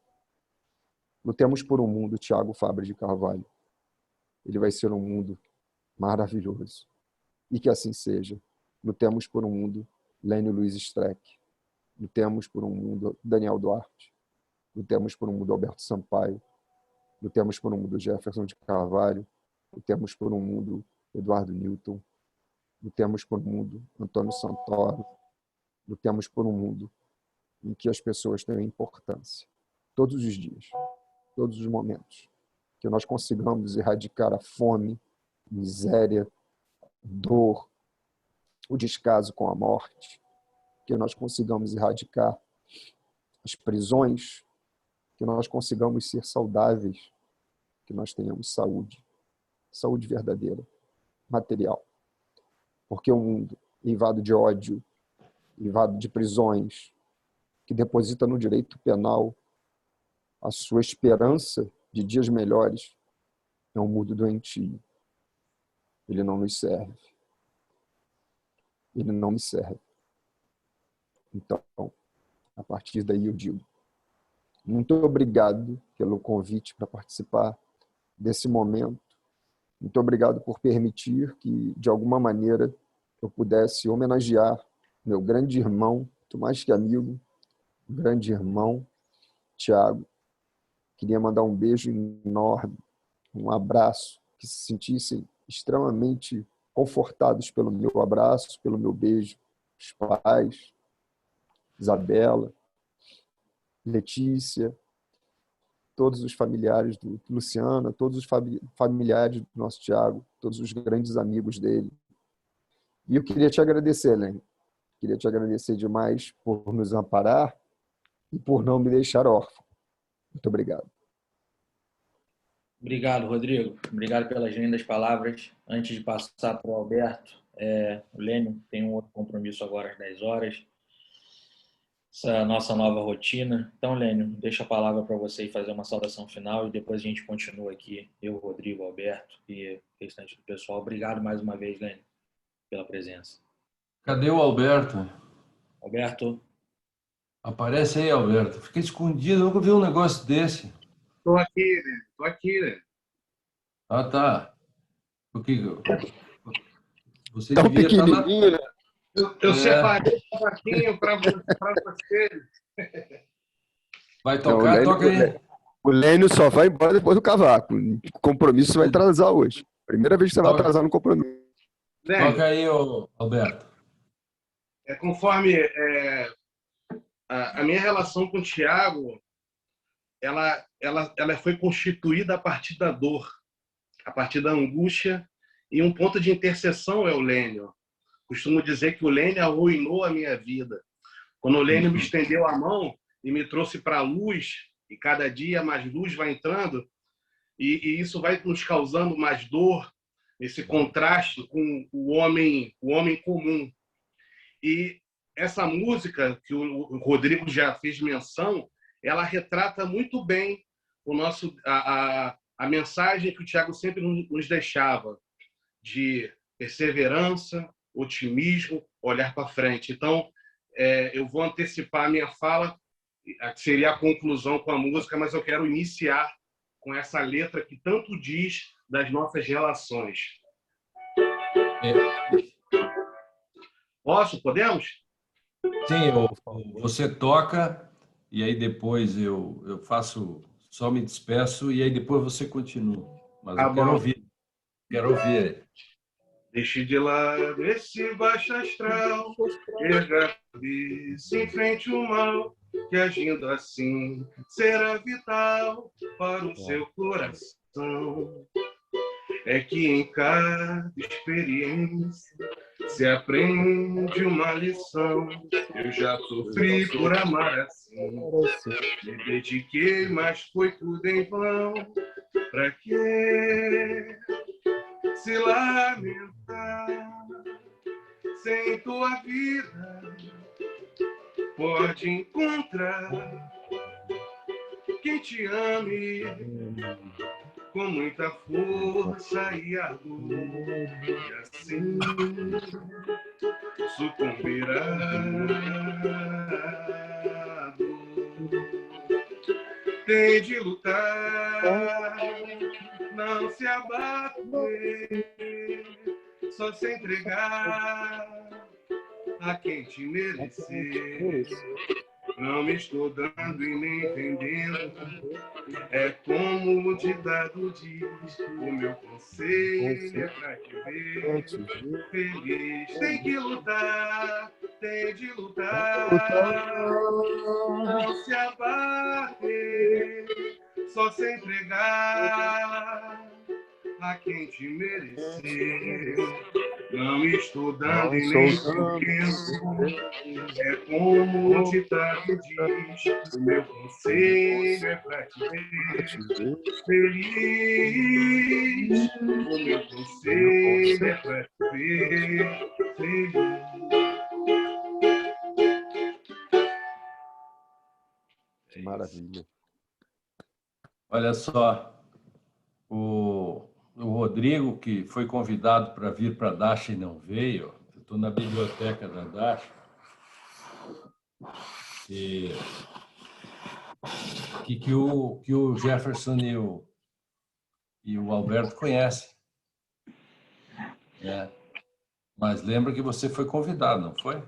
Lutemos por um mundo Tiago Fabre de Carvalho. Ele vai ser um mundo maravilhoso. E que assim seja. Lutemos por um mundo Lênio Luiz Streck. Lutemos por um mundo Daniel Duarte. Lutemos por um mundo Alberto Sampaio. Lutemos por um mundo Jefferson de Carvalho. Lutemos por um mundo Eduardo Newton. Lutemos por um mundo Antônio Santoro. Lutemos por um mundo em que as pessoas tenham importância. Todos os dias, todos os momentos. Que nós consigamos erradicar a fome, miséria, dor, o descaso com a morte. Que nós consigamos erradicar as prisões, que nós consigamos ser saudáveis, que nós tenhamos saúde, saúde verdadeira, material. Porque o mundo eivado de ódio, eivado de prisões, que deposita no direito penal a sua esperança de dias melhores, é um mundo doentio. Ele não nos serve. Ele não me serve. Então, a partir daí eu digo: muito obrigado pelo convite para participar desse momento. Muito obrigado por permitir que, de alguma maneira, eu pudesse homenagear meu grande irmão, muito mais que amigo, grande irmão, Tiago. Queria mandar um beijo enorme, um abraço, que se sentissem extremamente confortados pelo meu abraço, pelo meu beijo. Os pais, Isabela, Letícia, todos os familiares do Luciano, a todos os familiares do nosso Tiago, todos os grandes amigos dele. E eu queria te agradecer, Len. Queria te agradecer demais por nos amparar e por não me deixar órfão. Muito obrigado. Obrigado, Rodrigo. Obrigado pelas lindas palavras. Antes de passar para o Alberto, o Lênio tem um outro compromisso agora às 10 horas. Essa nossa nova rotina. Então, Lênio, deixa a palavra para você fazer uma saudação final e depois a gente continua aqui, eu, Rodrigo, Alberto e o restante do pessoal. Obrigado mais uma vez, Lênio, pela presença. Cadê o Alberto? Alberto? Aparece aí, Alberto. Fica escondido, eu nunca vi um negócio desse. Estou aqui, né? Estou aqui, né? Ah, tá. Porque você Tão devia estar na... pequenininho, né? Eu separei um pouquinho para vocês. Vai tocar? Não, Toca aí. O Lênio só vai embora depois do cavaco. O compromisso vai atrasar hoje. Primeira vez que você vai atrasar no compromisso. Toca aí, Alberto. Conforme a minha relação com o Tiago, ela foi constituída a partir da dor, a partir da angústia, e um ponto de interseção é o Lênio. Costumo dizer que o Lênio arruinou a minha vida. Quando o Lênio me estendeu a mão e me trouxe para a luz, e cada dia mais luz vai entrando, e isso vai nos causando mais dor, esse contraste com o homem comum. E essa música que o Rodrigo já fez menção, ela retrata muito bem a mensagem que o Tiago sempre nos deixava, de perseverança, otimismo, olhar para frente. Então, eu vou antecipar a minha fala, que seria a conclusão com a música, mas eu quero iniciar com essa letra que tanto diz das nossas relações. Podemos? Sim, você toca e aí depois eu faço, só me despeço e aí depois você continua. Mas eu quero ouvir. Quero ouvir. Deixe de lado esse baixo astral, erga a cabeça, enfrente o mal, que agindo assim será vital para o seu coração. É que em cada experiência se aprende uma lição. Eu já sofri por amar assim, me dediquei, mas foi tudo em vão. Pra que se lamentar? Sem tua vida pode encontrar quem te ame com muita força e ardor, e assim sucumbirá à dor. Tem de lutar, não se abater, só se entregar a quem te merecer. Não me estou dando e nem vendendo, é como o ditado diz, o meu conselho é pra te ver feliz. Tem que lutar, tem de lutar, não se abater, só se entregar a quem te merecer. Não estou dando e nem vendendo, é como o ditado diz, o meu conselho é pra te ver feliz. O meu conselho é pra te ver feliz. Que maravilha. Olha só, o Rodrigo, que foi convidado para vir para a Dasha e não veio, eu estou na biblioteca da Dasha, que o Jefferson e o Alberto conhecem. Mas lembra que você foi convidado, não foi?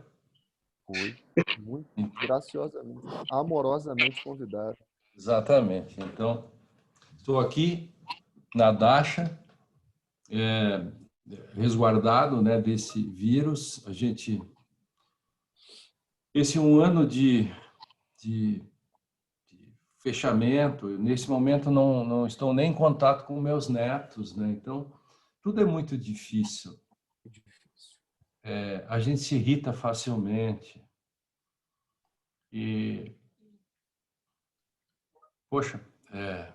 Foi. Muito graciosamente, amorosamente convidado. Exatamente. Então, estou aqui na Dasha, resguardado, né, desse vírus. Esse é um ano de fechamento. Nesse momento não estou nem em contato com meus netos, né? Então, tudo é muito difícil. A gente se irrita facilmente. E, poxa, é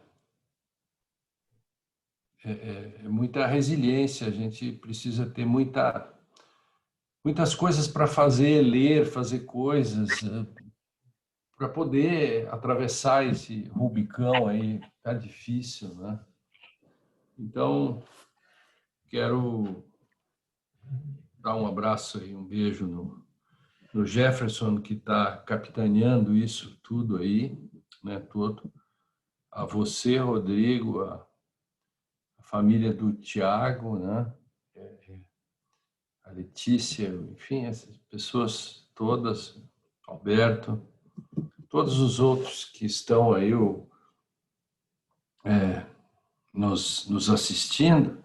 muita resiliência. A gente precisa ter muitas coisas para fazer, ler, fazer coisas, para poder atravessar esse Rubicão aí. Tá difícil, né? Então, quero dar um abraço e um beijo no Jefferson, que está capitaneando isso tudo aí, né, todo. A você, Rodrigo, a família do Tiago, né, a Letícia, enfim, essas pessoas todas, Alberto, todos os outros que estão aí nos assistindo.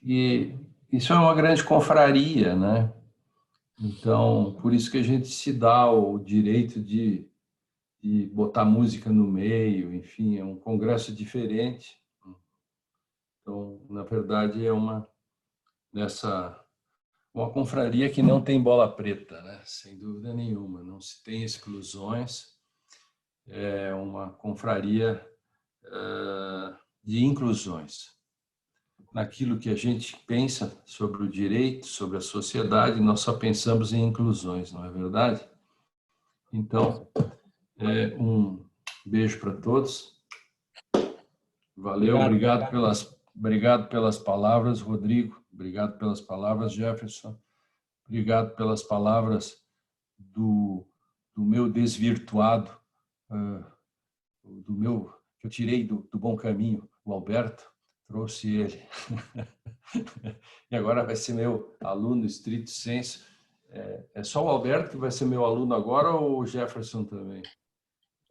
E isso é uma grande confraria, né? Então, por isso que a gente se dá o direito de botar música no meio, enfim, é um congresso diferente. Então, na verdade, é uma confraria que não tem bola preta, né? Sem dúvida nenhuma, não se tem exclusões, é uma confraria de inclusões. Naquilo que a gente pensa sobre o direito, sobre a sociedade, nós só pensamos em inclusões, não é verdade? Então, um beijo para todos. Valeu, obrigado pelas palavras, Rodrigo. Obrigado pelas palavras, Jefferson. Obrigado pelas palavras do meu desvirtuado, que eu tirei do bom caminho, o Alberto, trouxe ele. E agora vai ser meu aluno estrito sensu. É só o Alberto que vai ser meu aluno agora ou o Jefferson também?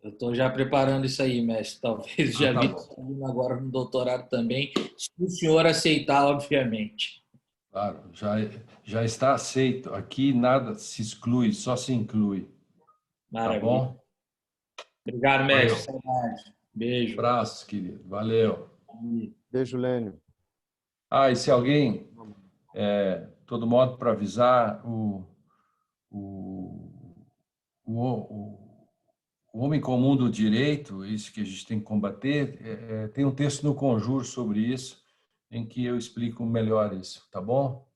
Eu estou já preparando isso aí, mestre. Talvez já Tá vi bom. agora no doutorado também, se o senhor aceitar, obviamente. Claro, já está aceito. Aqui nada se exclui, só se inclui. Tá Maravilha. bom? Obrigado, Valeu. mestre. Saudade. Beijo. Abraço, querido. Valeu. Beijo, Lênio. E se alguém, todo modo, para avisar, o, o homem comum do direito, isso que a gente tem que combater, tem um texto no Conjuro sobre isso, em que eu explico melhor isso, tá bom?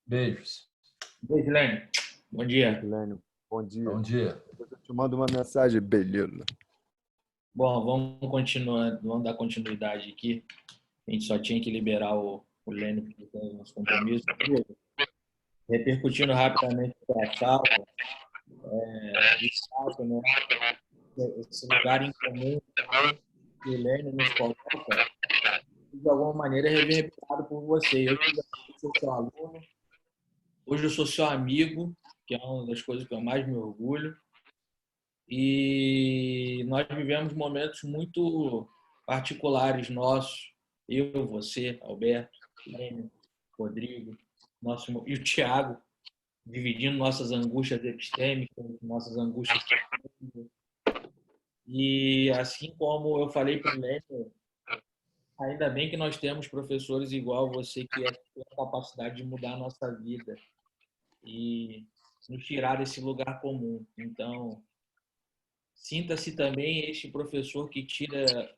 Beijos. Beijo, Lênio. Bom dia. Lênio, bom dia. Bom dia. Depois eu te mando uma mensagem, beleza. Bom, vamos continuar, vamos dar continuidade aqui. A gente só tinha que liberar o Lênio porque tem uns compromissos. Repercutindo rapidamente para a sala, de fato, né? Esse lugar em comum que o Lênio nos coloca, de alguma maneira, é reverberado por você. Eu sou seu aluno, hoje eu sou seu amigo, que é uma das coisas que eu mais me orgulho. E nós vivemos momentos muito particulares nossos, eu, você, Alberto, Lênio, Rodrigo, e o Tiago, dividindo nossas angústias epistêmicas, nossas angústias. E assim como eu falei para o Lênio, ainda bem que nós temos professores igual você que tem a capacidade de mudar a nossa vida e nos tirar desse lugar comum. Então, sinta-se também este professor que tira,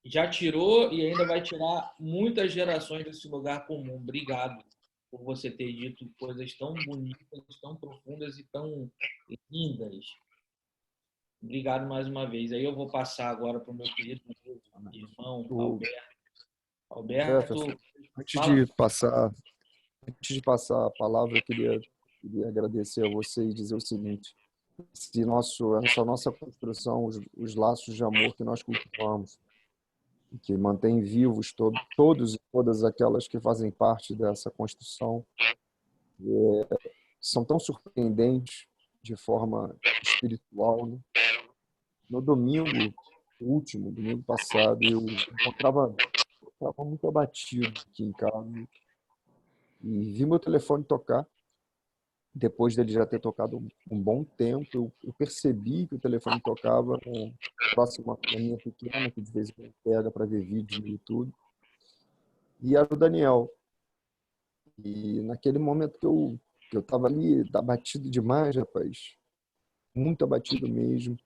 já tirou e ainda vai tirar muitas gerações desse lugar comum. Obrigado por você ter dito coisas tão bonitas, tão profundas e tão lindas. Obrigado mais uma vez. Aí eu vou passar agora para o meu querido irmão Alberto. Alberto, antes de passar a palavra, eu queria agradecer a você e dizer o seguinte: essa nossa construção, os laços de amor que nós cultivamos, que mantém vivos todos e todas aquelas que fazem parte dessa construção, são tão surpreendentes de forma espiritual, né? No domingo passado, eu estava muito abatido aqui em casa e vi meu telefone tocar depois dele já ter tocado um bom tempo, eu percebi que o telefone tocava próximo a uma minha pequena, que de vez em quando pega para ver vídeos no YouTube, e era o Daniel. E naquele momento que eu estava ali, abatido demais, rapaz, muito abatido mesmo,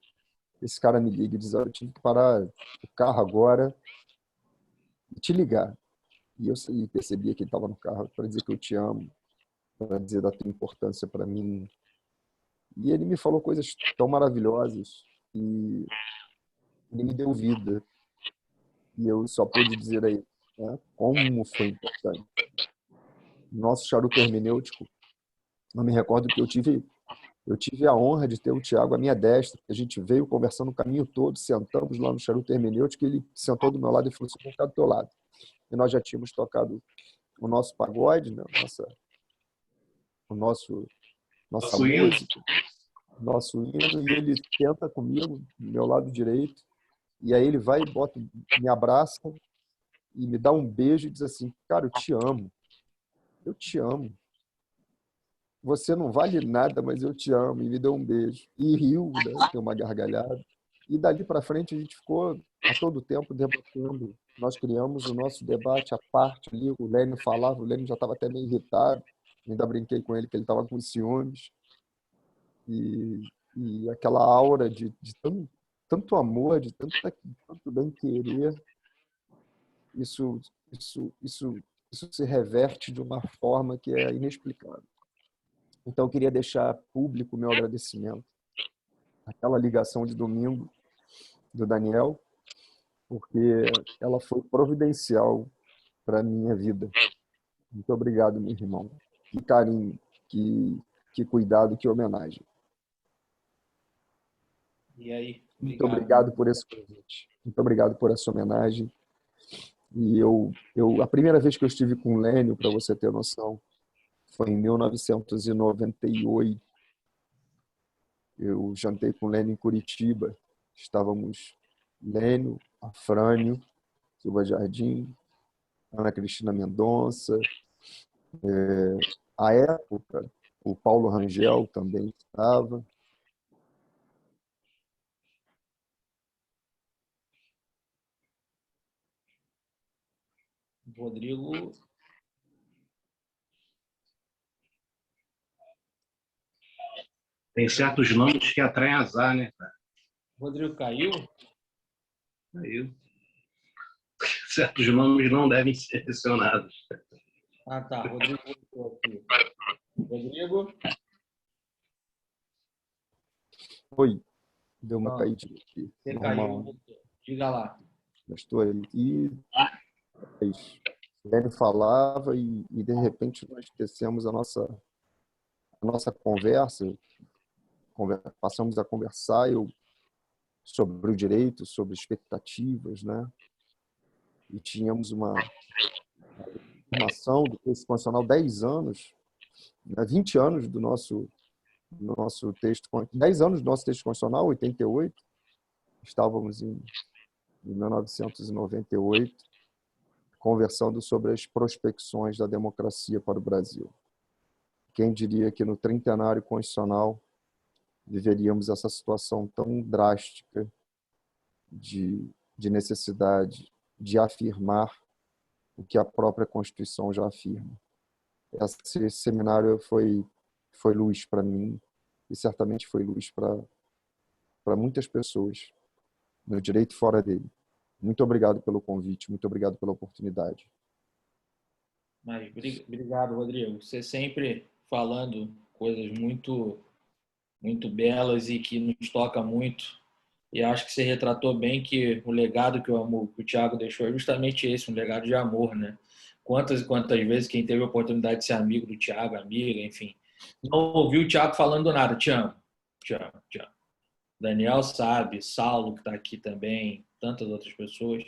esse cara me liga e diz: eu tive que parar o carro agora e te ligar. E eu percebia que ele estava no carro para dizer que eu te amo, para dizer da tua importância para mim. E ele me falou coisas tão maravilhosas e ele me deu vida. E eu só pude dizer aí, né, como foi importante. Nosso charuto hermenêutico, eu me recordo que eu tive a honra de ter o Tiago à minha destra. A gente veio conversando o caminho todo, sentamos lá no charuto hermenêutico, ele sentou do meu lado e falou assim: vou ficar do teu lado. E nós já tínhamos tocado o nosso pagode, né? Nossa música, nosso hino, e ele senta comigo, do meu lado direito, e aí ele vai e me abraça e me dá um beijo e diz assim: cara, eu te amo. Você não vale nada, mas eu te amo. E me deu um beijo. E riu, né? Deu uma gargalhada. E dali para frente a gente ficou a todo tempo debatendo. Nós criamos o nosso debate à parte ali. O Lênio falava, o Lênio já estava até meio irritado. Ainda brinquei com ele que ele estava com ciúmes. E aquela aura de tanto amor, de tanto bem-querer, isso, isso se reverte de uma forma que é inexplicável. Então, eu queria deixar público o meu agradecimento àquela ligação de domingo do Daniel, porque ela foi providencial para a minha vida. Muito obrigado, meu irmão. Que carinho, que cuidado, que homenagem. E aí? Muito obrigado por esse convite. Muito obrigado por essa homenagem. E a primeira vez que eu estive com o Lênio, para você ter noção, foi em 1998. Eu jantei com o Lênio em Curitiba. Estávamos Lênio, Afrânio, Silva Jardim, Ana Cristina Mendonça. À época, o Paulo Rangel também estava. Rodrigo. Tem certos nomes que atraem azar, né, cara? Rodrigo caiu? Caiu. Certos nomes não devem ser mencionados. Ah, tá. Rodrigo voltou aqui. Rodrigo? Oi, deu uma caidinha aqui. Você Normal. caiu. Diga lá. Mas estou aí. E é isso. O Lênio falava e de repente nós tecemos a nossa conversa, passamos a conversar sobre o direito, sobre expectativas, né? E tínhamos uma formação do texto constitucional 10 anos, né? 20 anos do nosso texto, 10 anos do nosso texto constitucional, 88, estávamos em 1998, conversando sobre as prospecções da democracia para o Brasil. Quem diria que no trintenário constitucional viveríamos essa situação tão drástica de necessidade de afirmar o que a própria Constituição já afirma. Esse seminário foi luz para mim e certamente foi luz para muitas pessoas no direito fora dele. Muito obrigado pelo convite, muito obrigado pela oportunidade. Mas, obrigado, Rodrigo. Você sempre falando coisas muito, muito belas e que nos toca muito. E acho que você retratou bem que o legado que o Thiago deixou é justamente esse, um legado de amor, né? Quantas e quantas vezes quem teve a oportunidade de ser amigo do Thiago, amiga, enfim, não ouviu o Thiago falando nada. Te amo, te amo, te amo. Daniel sabe, Saulo, que está aqui também, tantas outras pessoas.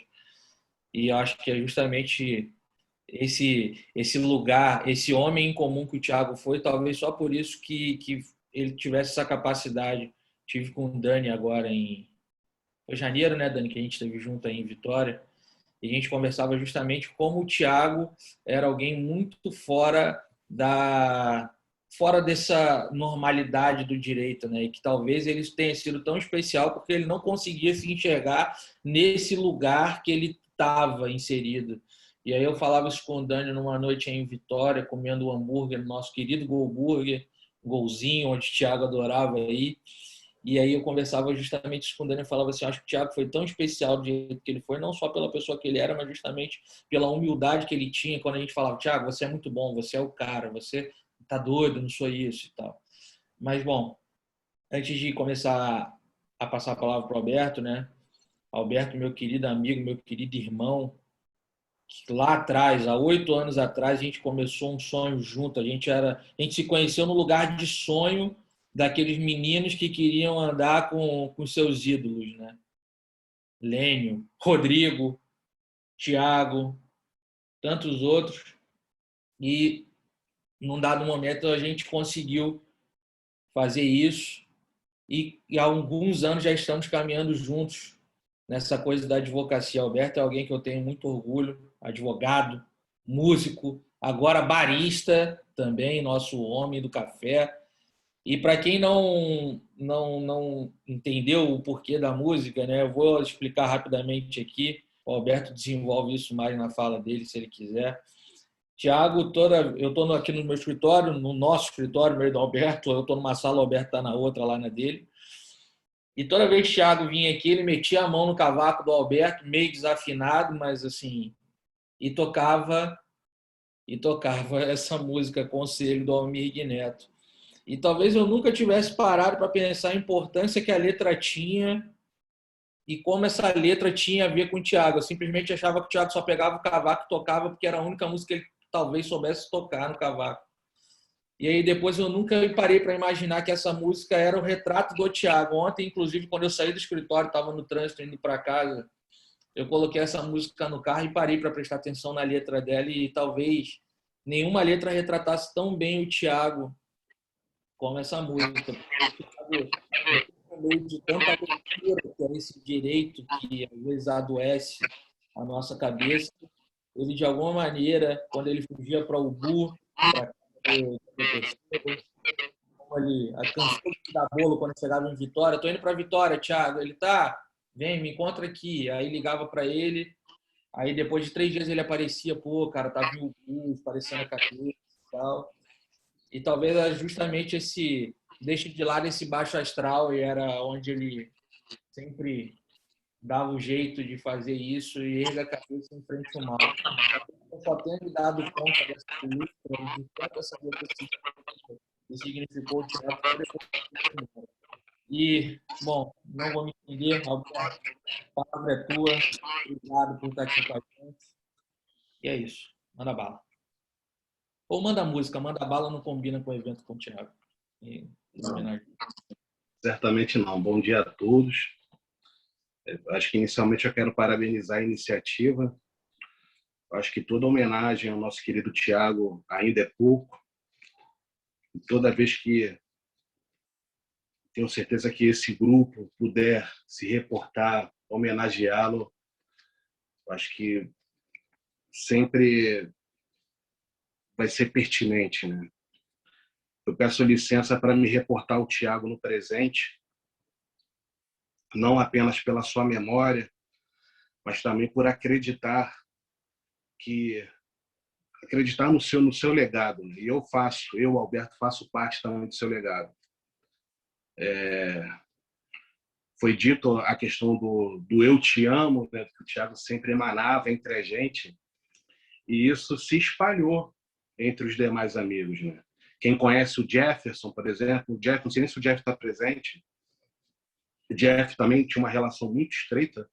E acho que é justamente esse lugar, esse homem em comum que o Thiago foi, talvez só por isso que ele tivesse essa capacidade. Tive com o Dani agora foi janeiro, né, Dani, que a gente esteve junto aí em Vitória, e a gente conversava justamente como o Thiago era alguém muito fora fora dessa normalidade do direito, né? E que talvez ele tenha sido tão especial porque ele não conseguia se enxergar nesse lugar que ele estava inserido. E aí eu falava isso com o Dani numa noite em Vitória, comendo um hambúrguer no nosso querido Gol Burger, Golzinho, onde o Thiago adorava ir. E aí eu conversava justamente isso com o Dani e falava assim, acho que o Thiago foi tão especial do jeito que ele foi, não só pela pessoa que ele era, mas justamente pela humildade que ele tinha quando a gente falava, Thiago, você é muito bom, você é o cara, você tá doido, não sou isso e tal. Mas, bom, antes de começar a passar a palavra para o Alberto, né? Alberto, meu querido amigo, meu querido irmão, que lá atrás, há 8 anos atrás, a gente começou um sonho junto. A gente se conheceu no lugar de sonho daqueles meninos que queriam andar com seus ídolos, né? Lênio, Rodrigo, Thiago, tantos outros. E num dado momento a gente conseguiu fazer isso e há alguns anos já estamos caminhando juntos nessa coisa da advocacia. Alberto é alguém que eu tenho muito orgulho, advogado, músico, agora barista também, nosso homem do café. E para quem não entendeu o porquê da música, né, eu vou explicar rapidamente aqui. O Alberto desenvolve isso mais na fala dele, se ele quiser. Tiago, eu estou aqui no meu escritório, no nosso escritório, meio do Alberto, eu estou numa sala, o Alberto está na outra, lá na dele. E toda vez que o Thiago vinha aqui, ele metia a mão no cavaco do Alberto, meio desafinado, mas assim, e tocava essa música Conselho do Almir Neto. E talvez eu nunca tivesse parado para pensar a importância que a letra tinha e como essa letra tinha a ver com o Thiago. Eu simplesmente achava que o Thiago só pegava o cavaco e tocava porque era a única música que ele talvez soubesse tocar no cavaco. E aí depois eu nunca parei para imaginar que essa música era o retrato do Thiago. Ontem, inclusive, quando eu saí do escritório, estava no trânsito indo para casa, eu coloquei essa música no carro e parei para prestar atenção na letra dela e talvez nenhuma letra retratasse tão bem o Thiago como essa música. No meio de tanta loucura que é esse direito que às vezes adoece a nossa cabeça, ele de alguma maneira, quando ele fugia para o Ubu, para a canção da bolo quando chegava em Vitória, tô indo para Vitória, Thiago, ele tá, vem, me encontra aqui. Aí ligava para ele, aí depois de 3 dias ele aparecia, pô, cara, tava em Ubu, parecendo a cabeça e tal. E talvez era justamente esse deixe de lado esse baixo astral e era onde ele sempre dava o jeito de fazer isso e erga a cabeça em frente ao mal. Eu só tenho me dado conta dessa luta, de tanto essa luta que significou o teatro. E, bom, não vou me entender, a palavra é tua. Obrigado por estar aqui com a gente. E é isso. Manda bala. Ou manda música, manda bala não combina com o evento com o Thiago. Certamente não. Bom dia a todos. Acho que inicialmente eu quero parabenizar a iniciativa. Acho que toda homenagem ao nosso querido Thiago ainda é pouco. E toda vez que tenho certeza que esse grupo puder se reportar, homenageá-lo, acho que sempre vai ser pertinente, né? Eu peço licença para me reportar ao Thiago no presente, não apenas pela sua memória, mas também por acreditar no seu legado. E eu, Alberto, faço parte também do seu legado. Foi dito a questão do eu te amo, né, que o Thiago sempre emanava entre a gente, e isso se espalhou entre os demais amigos, né? Quem conhece o Jefferson, por exemplo, não sei nem se o Jeff está presente, o Jeff também tinha uma relação muito estreita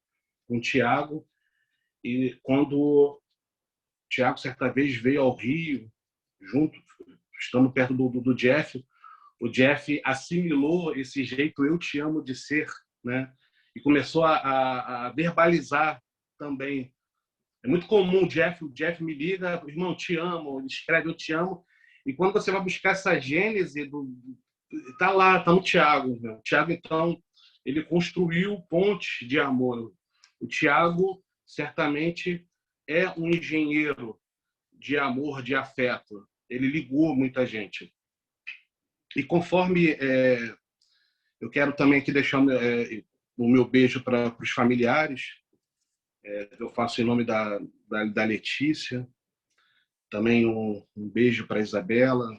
com o Thiago, e quando o Thiago certa vez veio ao Rio, estando perto do Jeff, o Jeff assimilou esse jeito eu te amo de ser, né? E começou a verbalizar também. É muito comum o Jeff me liga, irmão, te amo, ele escreve eu te amo, e quando você vai buscar essa gênese, tá lá, tá no Thiago. Né? O Thiago, então, ele construiu pontes de amor. O Thiago, certamente, é um engenheiro de amor, de afeto. Ele ligou muita gente. E conforme eu quero também aqui deixar o meu beijo para os familiares, eu faço em nome da Letícia, também um beijo para a Isabela,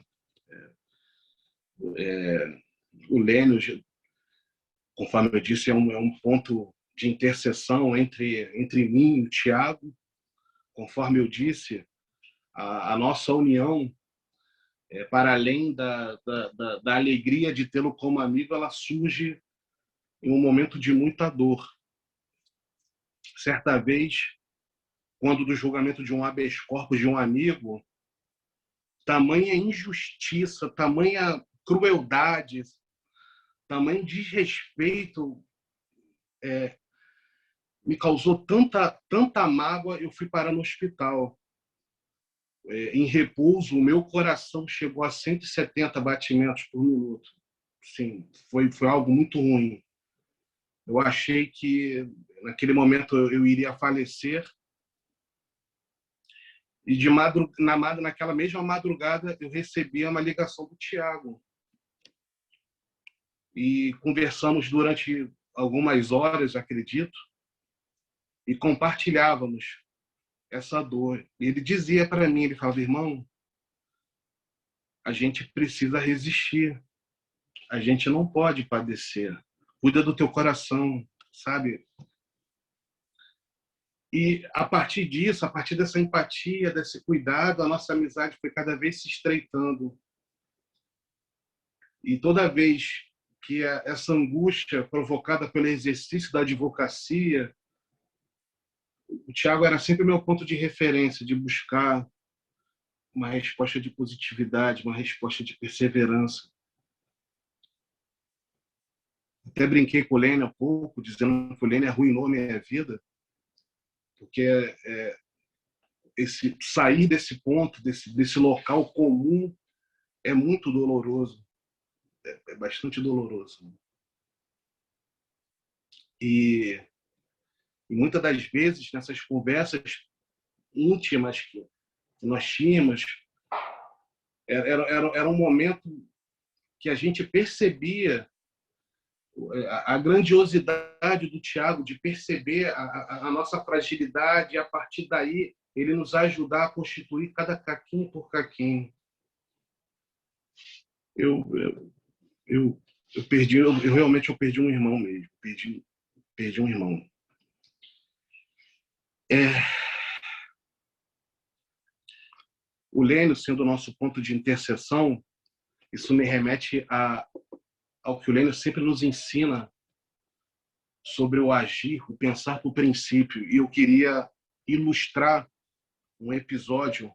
o Lênio, conforme eu disse, é um ponto de interseção entre mim e o Tiago. Conforme eu disse, a nossa união, para além da alegria de tê-lo como amigo, ela surge em um momento de muita dor. Certa vez, quando do julgamento de um habeas corpus de um amigo, tamanha injustiça, tamanha crueldade, tamanho desrespeito me causou tanta mágoa, eu fui parar no hospital. Em repouso, o meu coração chegou a 170 batimentos por minuto. Sim, foi algo muito ruim. Eu achei que naquele momento eu iria falecer. E naquela mesma madrugada eu recebi uma ligação do Tiago. E conversamos durante algumas horas, acredito, e compartilhávamos essa dor. E ele dizia para mim, ele falava: irmão, a gente precisa resistir, a gente não pode padecer, cuida do teu coração, sabe? E a partir disso, a partir dessa empatia, desse cuidado, a nossa amizade foi cada vez se estreitando. E toda vez que essa angústia provocada pelo exercício da advocacia, o Tiago era sempre o meu ponto de referência, de buscar uma resposta de positividade, uma resposta de perseverança. Até brinquei com o Lênio há pouco, dizendo que o Lênio arruinou minha vida, porque esse sair desse ponto, desse local comum, é muito doloroso. É bastante doloroso. E muitas das vezes, nessas conversas íntimas que nós tínhamos, era um momento que a gente percebia a grandiosidade do Tiago, de perceber a nossa fragilidade, e a partir daí ele nos ajudar a constituir cada caquinho por caquinho. Eu realmente perdi um irmão mesmo, perdi um irmão. O Lênio, sendo o nosso ponto de interseção, isso me remete ao que o Lênio sempre nos ensina sobre o agir, o pensar por princípio. E eu queria ilustrar um episódio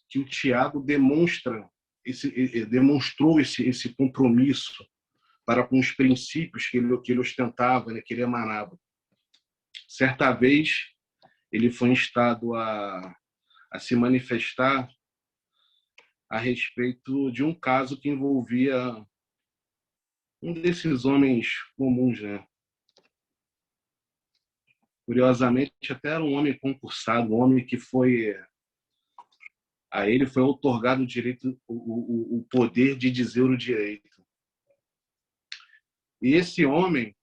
que o Tiago demonstrou esse compromisso para com os princípios que ele ostentava, né, que ele emanava. Certa vez, ele foi instado a se manifestar a respeito de um caso que envolvia um desses homens comuns, né? Curiosamente, até era um homem concursado, um homem que a ele foi outorgado o direito, o poder de dizer o direito. E esse homem,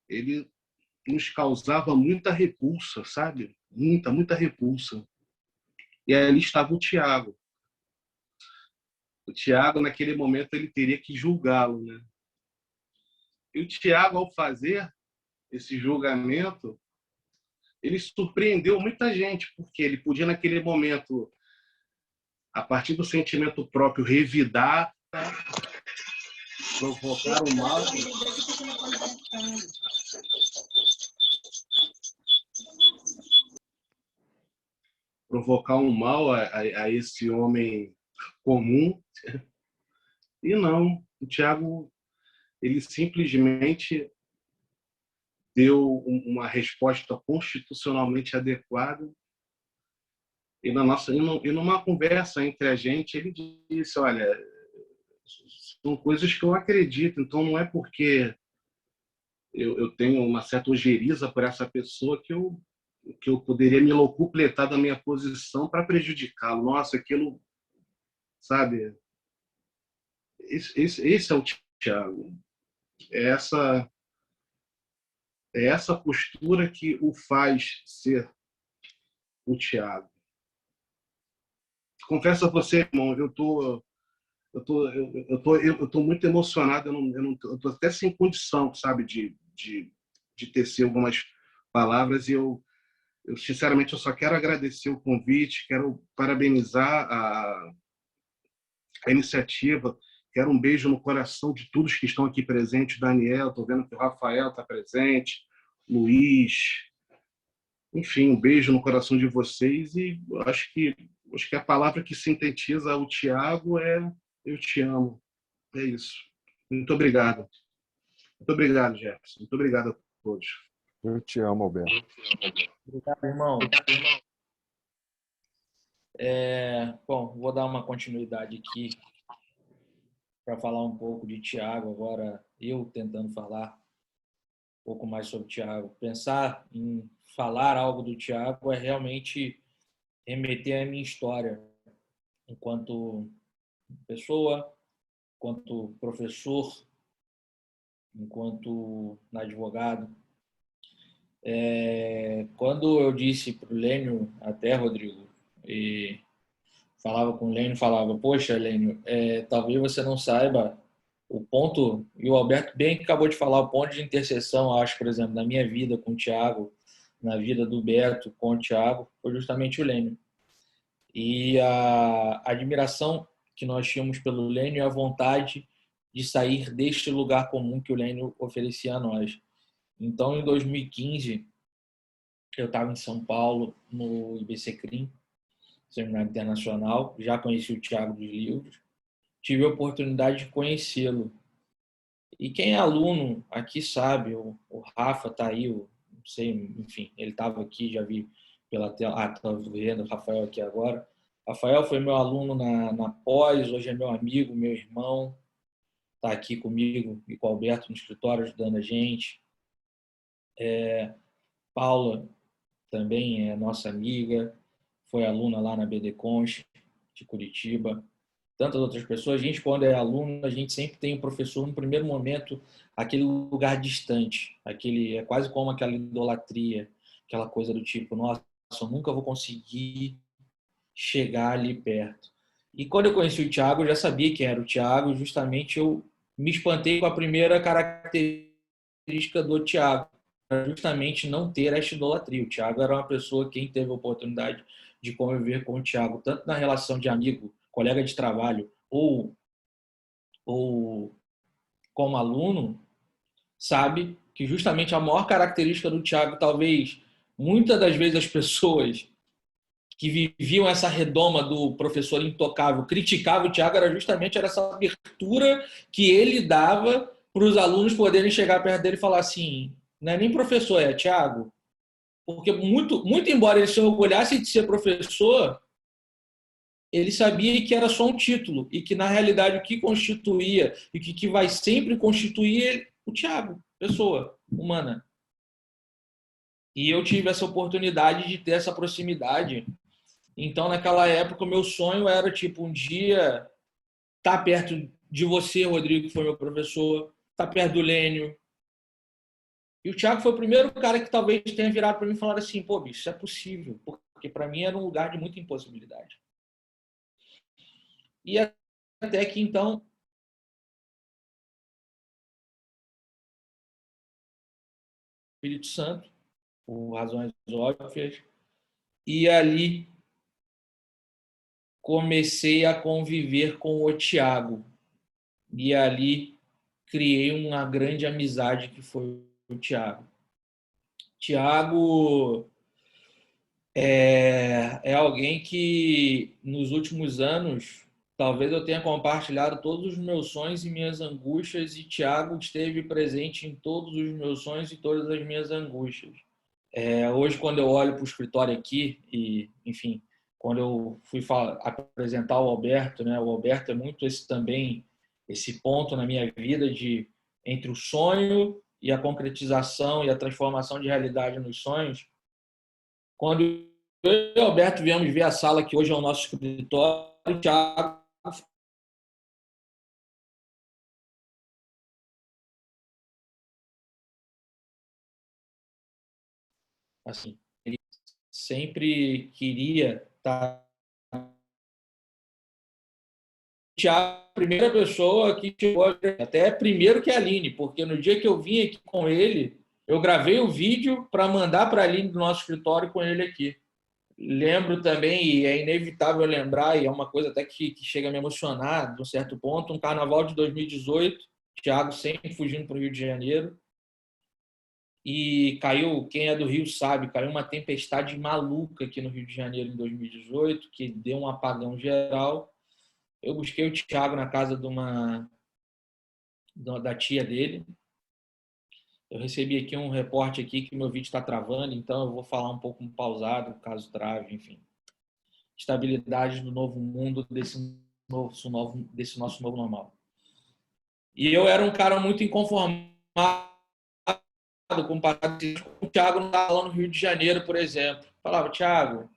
ele nos causava muita repulsa, sabe? Muita repulsa. E ali estava o Tiago. O Tiago, naquele momento, ele teria que julgá-lo, né? E o Tiago, ao fazer esse julgamento, ele surpreendeu muita gente, porque ele podia, naquele momento, a partir do sentimento próprio, revidar, provocar o mal. Provocar um mal a esse homem comum. E não, o Tiago, ele simplesmente deu uma resposta constitucionalmente adequada. E numa conversa entre a gente, ele disse: olha, são coisas que eu acredito, então não é porque eu tenho uma certa ojeriza por essa pessoa que eu poderia me locupletar da minha posição para prejudicá-lo. Nossa, aquilo, sabe, esse é o Thiago. É essa postura que o faz ser o Thiago. Confesso a você, irmão, eu tô muito emocionado, eu tô até sem condição, sabe, de tecer algumas palavras, e eu sinceramente eu só quero agradecer o convite, quero parabenizar a iniciativa, quero um beijo no coração de todos que estão aqui presentes, Daniel, estou vendo que o Rafael está presente, Luiz, enfim, um beijo no coração de vocês, e acho que a palavra que sintetiza o Thiago é eu te amo. É isso. Muito obrigado. Muito obrigado, Jefferson. Muito obrigado a todos. Eu te amo, Alberto. Obrigado, irmão. Bom, vou dar uma continuidade aqui para falar um pouco de Thiago. Agora, eu tentando falar um pouco mais sobre o Thiago. Pensar em falar algo do Thiago é realmente remeter à minha história enquanto pessoa, enquanto professor, enquanto advogado. Quando eu disse para o Lênio, até, Rodrigo, e falava com o Lênio, falava, poxa, Lênio, talvez você não saiba o ponto, e o Alberto bem acabou de falar, o ponto de interseção, acho, por exemplo, na minha vida com o Thiago, na vida do Beto com o Thiago, foi justamente o Lênio. E a admiração que nós tínhamos pelo Lênio e a vontade de sair deste lugar comum que o Lênio oferecia a nós. Então, em 2015, eu estava em São Paulo, no IBCCRIM, Seminário Internacional, já conheci o Thiago dos livros, tive a oportunidade de conhecê-lo. E quem é aluno aqui sabe, o Rafa está aí, não sei, enfim, ele estava aqui, já vi pela tela, estava vendo o Rafael aqui agora. Rafael foi meu aluno na pós, hoje é meu amigo, meu irmão, está aqui comigo e com o Alberto no escritório ajudando a gente. Paula também é nossa amiga, foi aluna lá na BD Conch, de Curitiba. Tantas outras pessoas. A gente, quando é aluno, a gente sempre tem o professor, no primeiro momento, aquele lugar distante. É quase como aquela idolatria, aquela coisa do tipo, nossa, eu nunca vou conseguir chegar ali perto. E quando eu conheci o Thiago, eu já sabia quem era o Thiago, justamente eu me espantei com a primeira característica do Thiago, justamente não ter esta idolatria. O Thiago era uma pessoa, quem teve a oportunidade de conviver com o Thiago, tanto na relação de amigo, colega de trabalho ou como aluno, sabe que justamente a maior característica do Thiago, talvez, muitas das vezes as pessoas que viviam essa redoma do professor intocável criticavam o Thiago, era justamente essa abertura que ele dava para os alunos poderem chegar perto dele e falar assim, não é nem professor, é Thiago. Porque muito embora ele se orgulhasse de ser professor, ele sabia que era só um título e que, na realidade, o que constituía e o que vai sempre constituir o Thiago, pessoa humana. E eu tive essa oportunidade de ter essa proximidade. Então, naquela época, o meu sonho era, tipo, um dia estar perto de você, Rodrigo, que foi meu professor, estar perto do Lênio. E o Thiago foi o primeiro cara que talvez tenha virado para mim e falado assim, pô, bicho, isso é possível. Porque para mim era um lugar de muita impossibilidade. E até que, então, Espírito Santo, por razões óbvias, e ali comecei a conviver com o Thiago. E ali criei uma grande amizade que foi o Thiago. Thiago é alguém que, nos últimos anos, talvez eu tenha compartilhado todos os meus sonhos e minhas angústias, e Thiago esteve presente em todos os meus sonhos e todas as minhas angústias. Hoje, quando eu olho para o escritório aqui, e, enfim, quando eu fui apresentar o Alberto, né, o Alberto é muito esse ponto na minha vida de entre o sonho e a concretização e a transformação de realidade nos sonhos. Quando eu e o Alberto viemos ver a sala que hoje é o nosso escritório, o Thiago Assim, ele sempre queria estar. Thiago, a primeira pessoa que chegou, até primeiro que a Aline, porque no dia que eu vim aqui com ele, eu gravei o vídeo para mandar para a Aline do nosso escritório com ele aqui. Lembro também, e é inevitável lembrar, e é uma coisa até que chega a me emocionar, de um certo ponto, um carnaval de 2018, Thiago sempre fugindo para o Rio de Janeiro, e caiu, quem é do Rio sabe, caiu uma tempestade maluca aqui no Rio de Janeiro em 2018, que deu um apagão geral. Eu busquei o Thiago na casa da tia dele. Eu recebi aqui um reporte aqui que meu vídeo está travando, então eu vou falar um pouco pausado, caso trave, enfim. Estabilidade do novo mundo, desse nosso novo normal. E eu era um cara muito inconformado comparado com o Thiago não dá aula no Rio de Janeiro, por exemplo. Falava, Thiago,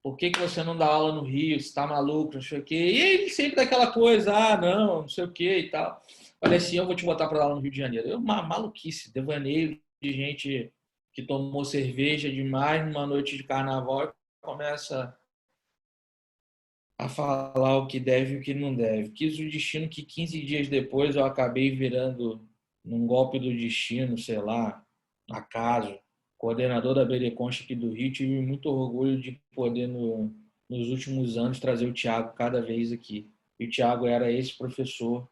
por que você não dá aula no Rio? Você está maluco, não sei o quê. E ele sempre daquela coisa, não sei o quê e tal. Falei assim, eu vou te botar para dar aula no Rio de Janeiro. Eu, uma maluquice, devaneio de gente que tomou cerveja demais numa noite de carnaval e começa a falar o que deve e o que não deve. Quis o destino que 15 dias depois eu acabei virando num golpe do destino, sei lá, acaso. Coordenador da BD Concha aqui do Rio, tive muito orgulho de poder, nos últimos anos, trazer o Thiago cada vez aqui. E o Thiago era esse professor.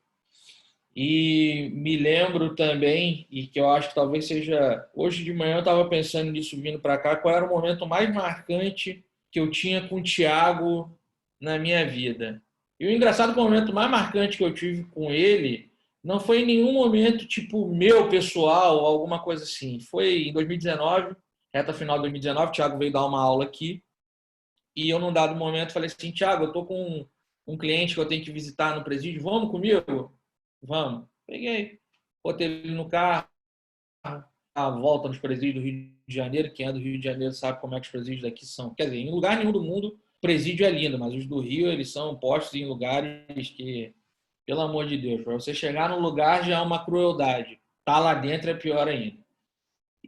E me lembro também, e que eu acho que talvez seja... Hoje de manhã eu estava pensando nisso vindo para cá, qual era o momento mais marcante que eu tinha com o Thiago na minha vida. E o engraçado é que o momento mais marcante que eu tive com ele não foi em nenhum momento tipo meu pessoal, alguma coisa assim. Foi em 2019, reta final de 2019, o Thiago veio dar uma aula aqui e eu num dado momento falei assim, Thiago, eu tô com um cliente que eu tenho que visitar no presídio, vamos comigo? Vamos. Peguei, botei ele no carro, a volta nos presídios do Rio de Janeiro. Quem é do Rio de Janeiro sabe como é que os presídios daqui são. Quer dizer, em lugar nenhum do mundo presídio é lindo, mas os do Rio, eles são postos em lugares que, pelo amor de Deus, para você chegar num lugar já é uma crueldade. Tá lá dentro é pior ainda.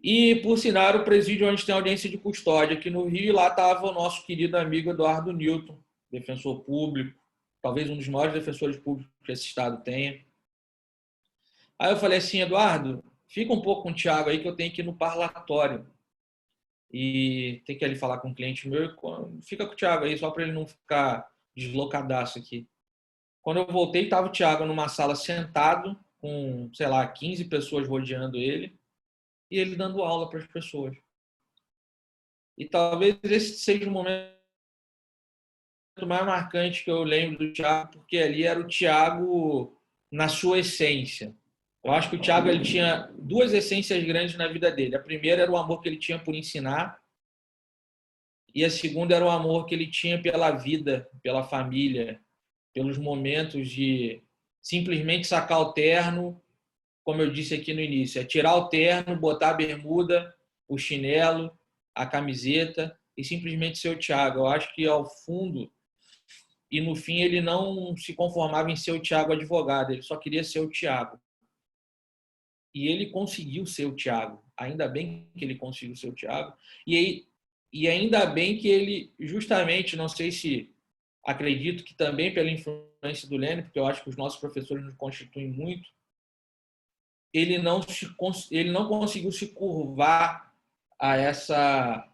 E, por sinal, era o presídio onde tem audiência de custódia aqui no Rio, e lá estava o nosso querido amigo Eduardo Newton, defensor público, talvez um dos maiores defensores públicos que esse estado tenha. Aí eu falei assim, Eduardo, fica um pouco com o Thiago aí que eu tenho que ir no parlatório. E tem que ali falar com um cliente meu, fica com o Thiago aí, só para ele não ficar deslocadaço aqui. Quando eu voltei, estava o Thiago numa sala sentado, com, sei lá, 15 pessoas rodeando ele, e ele dando aula para as pessoas. E talvez esse seja o momento mais marcante que eu lembro do Thiago, porque ali era o Thiago na sua essência. Eu acho que o Thiago ele tinha duas essências grandes na vida dele. A primeira era o amor que ele tinha por ensinar, e a segunda era o amor que ele tinha pela vida, pela família, pelos momentos de simplesmente sacar o terno, como eu disse aqui no início, é tirar o terno, botar a bermuda, o chinelo, a camiseta e simplesmente ser o Thiago. Eu acho que ao fundo e no fim ele não se conformava em ser o Thiago advogado, ele só queria ser o Thiago. E ele conseguiu ser o Thiago. Ainda bem que ele conseguiu ser o Thiago. E ainda bem que ele, justamente, não sei se acredito que também pela influência do Lênin, porque eu acho que os nossos professores nos constituem muito, ele não conseguiu se curvar a essa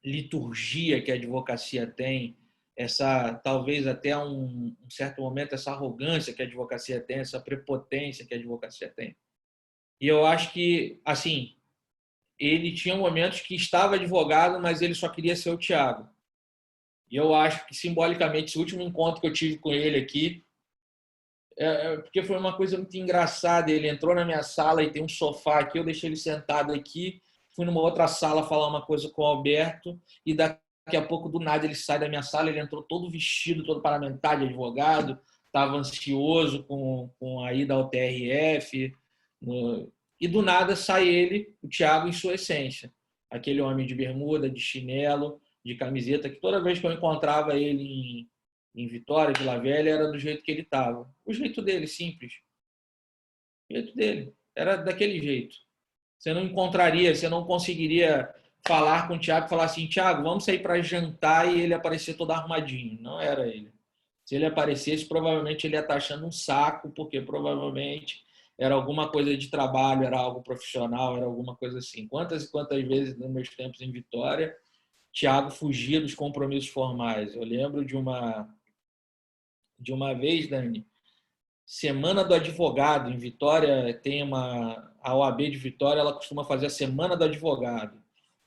liturgia que a advocacia tem, essa talvez até um certo momento essa arrogância que a advocacia tem, essa prepotência que a advocacia tem. E eu acho que, assim, ele tinha momentos que estava advogado, mas ele só queria ser o Thiago. E eu acho que, simbolicamente, esse último encontro que eu tive com ele aqui, porque foi uma coisa muito engraçada. Ele entrou na minha sala e tem um sofá aqui, eu deixei ele sentado aqui, fui numa outra sala falar uma coisa com o Alberto, e daqui a pouco, do nada, ele sai da minha sala, ele entrou todo vestido, todo parlamentar de advogado, estava ansioso com a ida ao TRF, e do nada sai ele, o Thiago, em sua essência. Aquele homem de bermuda, de chinelo, de camiseta, que toda vez que eu encontrava ele em Vitória, Vila Velha, era do jeito que ele estava. O jeito dele, simples. O jeito dele. Era daquele jeito. Você não encontraria, você não conseguiria falar com o Thiago e falar assim, Thiago, vamos sair para jantar, e ele aparecer todo arrumadinho. Não era ele. Se ele aparecesse, provavelmente ele ia estar achando um saco, porque provavelmente era alguma coisa de trabalho, era algo profissional, era alguma coisa assim. Quantas e quantas vezes nos meus tempos em Vitória, Thiago fugia dos compromissos formais. Eu lembro de uma vez, Dani, Semana do Advogado em Vitória, a OAB de Vitória, ela costuma fazer a Semana do Advogado,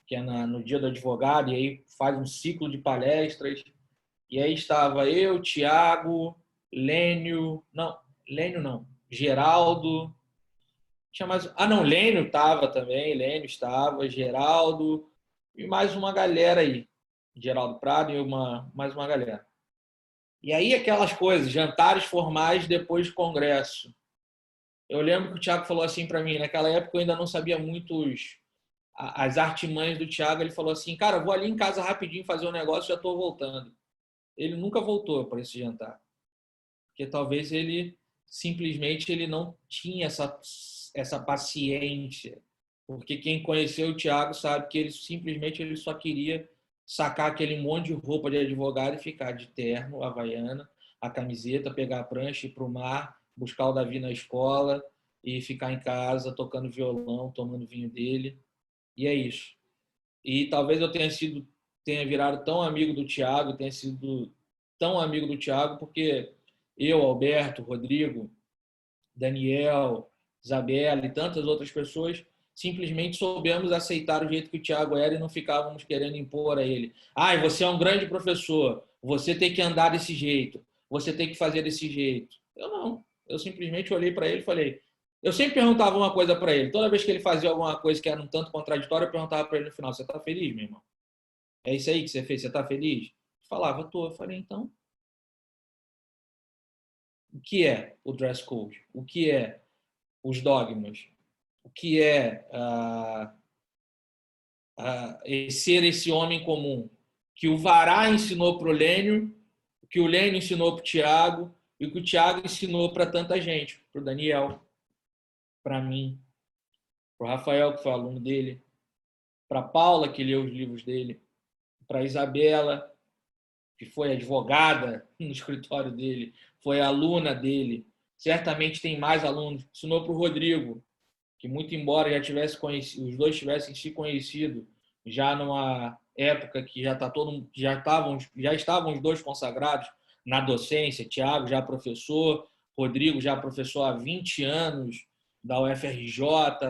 que é no dia do advogado, e aí faz um ciclo de palestras. E aí estava eu, Thiago, Lênio não, Geraldo, tinha mais, não, Lênio estava também, Lênio estava, Geraldo e mais uma galera aí, Geraldo Prado e mais uma galera. E aí aquelas coisas, jantares formais depois do congresso. Eu lembro que o Thiago falou assim para mim, naquela época eu ainda não sabia as artimanhas do Thiago, ele falou assim, cara, vou ali em casa rapidinho fazer um negócio, já estou voltando. Ele nunca voltou para esse jantar, porque talvez ele simplesmente ele não tinha essa paciência, porque quem conheceu o Thiago sabe que ele simplesmente ele só queria sacar aquele monte de roupa de advogado e ficar de terno, havaiana, a camiseta, pegar a prancha, ir para o mar, buscar o Davi na escola e ficar em casa tocando violão, tomando vinho dele. E é isso. E talvez eu tenha virado tão amigo do Thiago, tenha sido tão amigo do Thiago, porque eu, Alberto, Rodrigo, Daniel, Isabela e tantas outras pessoas simplesmente soubemos aceitar o jeito que o Thiago era e não ficávamos querendo impor a ele. Você é um grande professor, você tem que andar desse jeito, você tem que fazer desse jeito. Eu não. Eu simplesmente olhei para ele e falei. Eu sempre perguntava uma coisa para ele. Toda vez que ele fazia alguma coisa que era um tanto contraditória, eu perguntava para ele no final: você está feliz, meu irmão? É isso aí que você fez? Você está feliz? Ele falava: tô. Eu falei: então, o que é o dress code? O que é os dogmas? O que é ser esse homem comum? Que o Vará ensinou para o Lênio, que o Lênio ensinou para o Tiago e que o Tiago ensinou para tanta gente, para o Daniel, para mim, para o Rafael, que foi aluno dele, para a Paula, que leu os livros dele, para a Isabela, que foi advogada no escritório dele, foi aluna dele. Certamente tem mais alunos. Ensinou para o Rodrigo, que muito embora já tivesse conhecido, os dois tivessem se conhecido já numa época que já estavam os dois consagrados na docência, Tiago já professor, Rodrigo já professor há 20 anos da UFRJ,